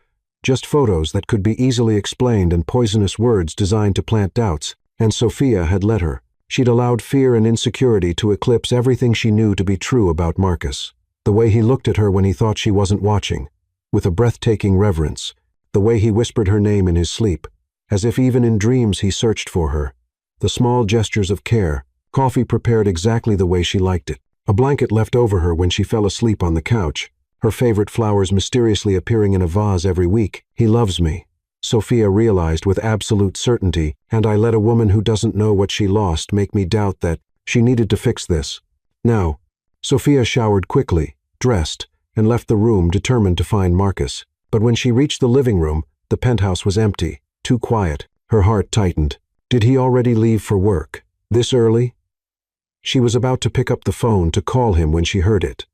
just photos that could be easily explained and poisonous words designed to plant doubts. And Sophia had let her. She'd allowed fear and insecurity to eclipse everything she knew to be true about Marcus. The way he looked at her when he thought she wasn't watching, with a breathtaking reverence. The way he whispered her name in his sleep, as if even in dreams he searched for her. The small gestures of care, coffee prepared exactly the way she liked it. a blanket left over her when she fell asleep on the couch, her favorite flowers mysteriously appearing in a vase every week. He loves me, Sophia realized with absolute certainty, and I let a woman who doesn't know what she lost make me doubt that she needed to fix this. Now, Sophia showered quickly, dressed, and left the room determined to find Marcus. But when she reached the living room, the penthouse was empty, too quiet. Her heart tightened. Did he already leave for work? This early? She was about to pick up the phone to call him when she heard it.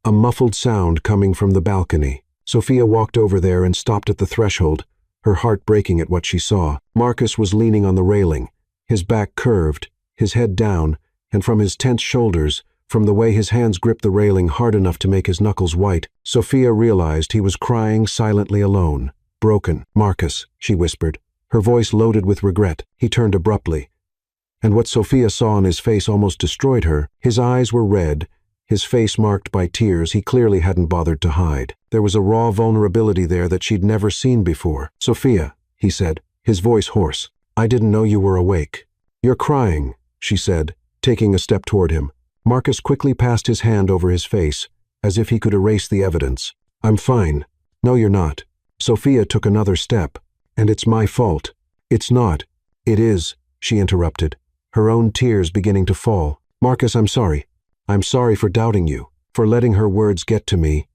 A muffled sound coming from the balcony. Sophia walked over there and stopped at the threshold, her heart breaking at what she saw. Marcus was leaning on the railing, his back curved, his head down, and from his tense shoulders, from the way his hands gripped the railing hard enough to make his knuckles white, Sophia realized he was crying silently alone. Broken. Marcus, she whispered, her voice loaded with regret. He turned abruptly, and what Sophia saw on his face almost destroyed her. His eyes were red, his face marked by tears he clearly hadn't bothered to hide. There was a raw vulnerability there that she'd never seen before. Sophia, he said, his voice hoarse, I didn't know you were awake. You're crying, she said, taking a step toward him. Marcus quickly passed his hand over his face, as if he could erase the evidence. I'm fine. No, you're not. Sophia took another step. And it's my fault. It's not. It is, she interrupted, her own tears beginning to fall. Marcus, I'm sorry. I'm sorry for doubting you, for letting her words get to me,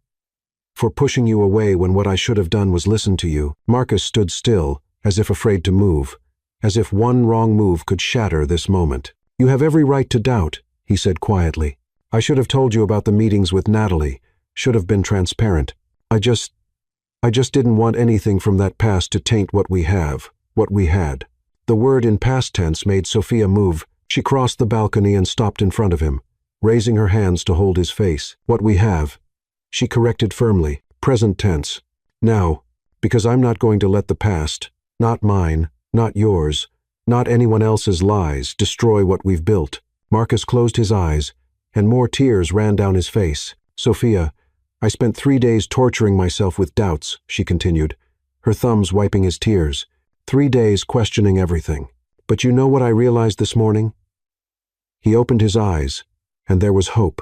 for pushing you away when what I should have done was listen to you. Marcus stood still, as if afraid to move, as if one wrong move could shatter this moment. You have every right to doubt, he said quietly. I should have told you about the meetings with Natalie, should have been transparent. I just didn't want anything from that past to taint what we have, what we had. The word in past tense made Sophia move. She crossed the balcony and stopped in front of him, raising her hands to hold his face. What we have, she corrected firmly, present tense. Now, because I'm not going to let the past, not mine, not yours, not anyone else's lies, destroy what we've built. Marcus closed his eyes, and more tears ran down his face. Sophia, I spent 3 days torturing myself with doubts, she continued, her thumbs wiping his tears. 3 days questioning everything. But you know what I realized this morning? He opened his eyes, and there was hope.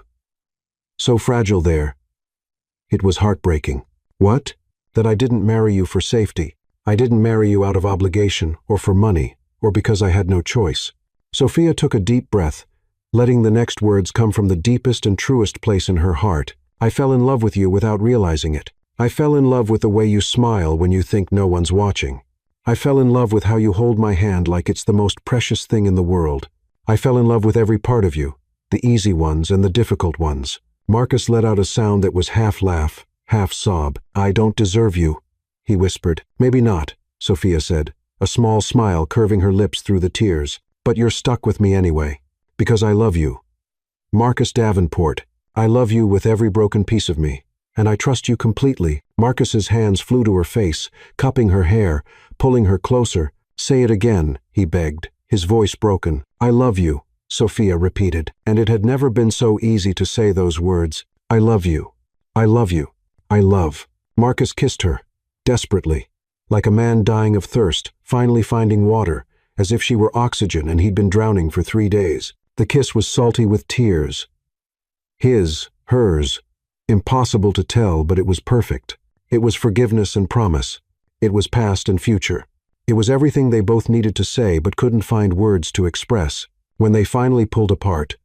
So fragile there. It was heartbreaking. What? That I didn't marry you for safety. I didn't marry you out of obligation, or for money, or because I had no choice. Sophia took a deep breath, letting the next words come from the deepest and truest place in her heart. I fell in love with you without realizing it. I fell in love with the way you smile when you think no one's watching. I fell in love with how you hold my hand like it's the most precious thing in the world. I fell in love with every part of you, the easy ones and the difficult ones. Marcus let out a sound that was half laugh, half sob. I don't deserve you, he whispered. Maybe not, Sophia said, a small smile curving her lips through the tears. But you're stuck with me anyway, because I love you. Marcus Davenport, I love you with every broken piece of me, and I trust you completely. Marcus's hands flew to her face, cupping her hair, pulling her closer. Say it again, he begged, his voice broken. I love you, Sophia repeated, and it had never been so easy to say those words. I love you. I love you. I love. Marcus kissed her, desperately, like a man dying of thirst, finally finding water, as if she were oxygen and he'd been drowning for 3 days. The kiss was salty with tears. His, hers. Impossible to tell, but it was perfect. It was forgiveness and promise. It was past and future. It was everything they both needed to say but couldn't find words to express. When they finally pulled apart,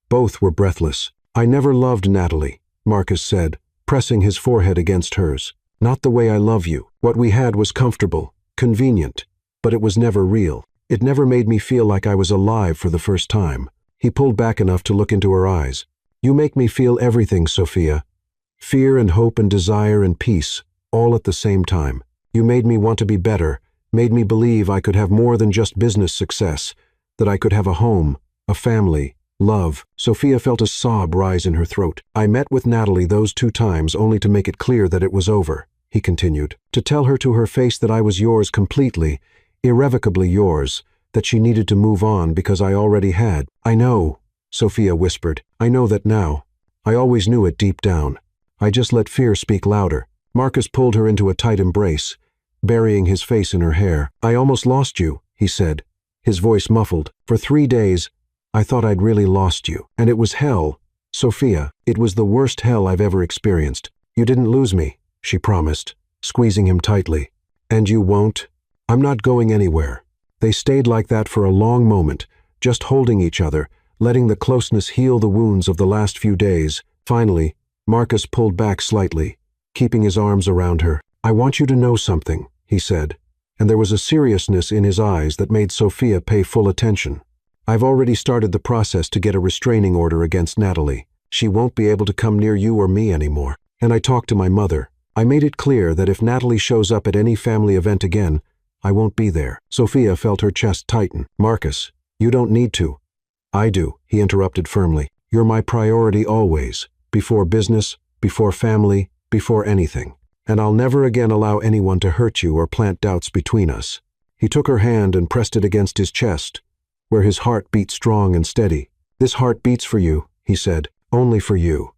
both were breathless. I never loved Natalie, Marcus said, pressing his forehead against hers. Not the way I love you. What we had was comfortable, convenient, but it was never real. It never made me feel like I was alive for the first time. He pulled back enough to look into her eyes. You make me feel everything, Sophia. Fear and hope and desire and peace, all at the same time. You made me want to be better, made me believe I could have more than just business success, that I could have a home, a family, love. Sophia felt a sob rise in her throat. I met with Natalie those 2 times only to make it clear that it was over, he continued. To tell her to her face that I was yours completely, irrevocably yours, that she needed to move on because I already had. I know, Sophia whispered. I know that now. I always knew it deep down. I just let fear speak louder. Marcus pulled her into a tight embrace, burying his face in her hair. I almost lost you, he said, his voice muffled. For 3 days, I thought I'd really lost you. And it was hell, Sophia, it was the worst hell I've ever experienced. You didn't lose me, she promised, squeezing him tightly. And you won't? I'm not going anywhere. They stayed like that for a long moment, just holding each other, letting the closeness heal the wounds of the last few days. Finally, Marcus pulled back slightly, keeping his arms around her. I want you to know something, he said, and there was a seriousness in his eyes that made Sophia pay full attention. I've already started the process to get a restraining order against Natalie. She won't be able to come near you or me anymore. And I talked to my mother. I made it clear that if Natalie shows up at any family event again, I won't be there. Sophia felt her chest tighten. Marcus, you don't need to. I do, he interrupted firmly. You're my priority always. Before business, before family, before anything. And I'll never again allow anyone to hurt you or plant doubts between us. He took her hand and pressed it against his chest, where his heart beat strong and steady. This heart beats for you, he said, only for you.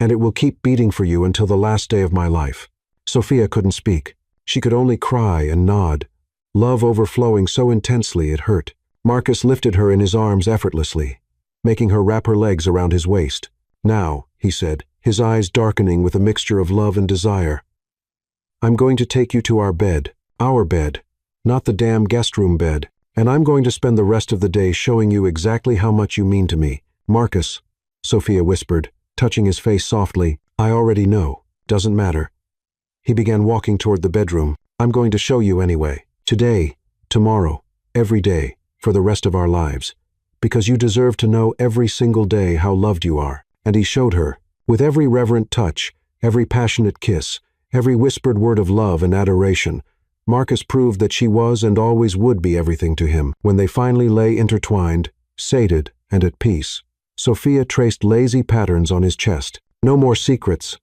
And it will keep beating for you until the last day of my life. Sophia couldn't speak. She could only cry and nod, love overflowing so intensely it hurt. Marcus lifted her in his arms effortlessly, making her wrap her legs around his waist. Now, he said, his eyes darkening with a mixture of love and desire. I'm going to take you to our bed, not the damn guest room bed, and I'm going to spend the rest of the day showing you exactly how much you mean to me. Marcus, Sophia whispered, touching his face softly. I already know. Doesn't matter. He began walking toward the bedroom. I'm going to show you anyway. Today, tomorrow, every day, for the rest of our lives. Because you deserve to know every single day how loved you are. And he showed her, with every reverent touch, every passionate kiss, every whispered word of love and adoration, Marcus proved that she was and always would be everything to him. When they finally lay intertwined, sated, and at peace, Sophia traced lazy patterns on his chest. No more secrets,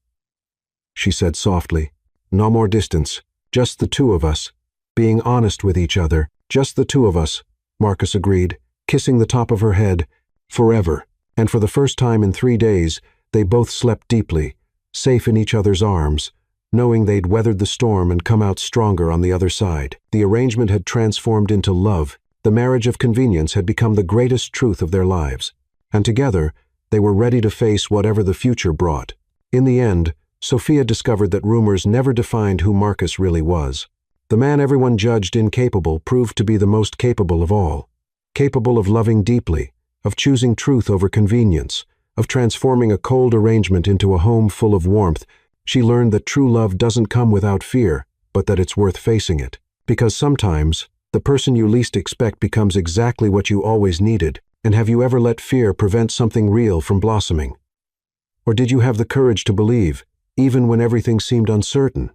she said softly. No more distance. Just the two of us. Being honest with each other. Just the two of us, Marcus agreed, kissing the top of her head. Forever. And for the first time in 3 days, they both slept deeply, safe in each other's arms, knowing they'd weathered the storm and come out stronger on the other side. The arrangement had transformed into love. The marriage of convenience had become the greatest truth of their lives. And together, they were ready to face whatever the future brought. In the end, Sophia discovered that rumors never defined who Marcus really was. The man everyone judged incapable proved to be the most capable of all. Capable of loving deeply, of choosing truth over convenience, of transforming a cold arrangement into a home full of warmth. She learned that true love doesn't come without fear, but that it's worth facing it. Because sometimes, the person you least expect becomes exactly what you always needed. And have you ever let fear prevent something real from blossoming? Or did you have the courage to believe, even when everything seemed uncertain?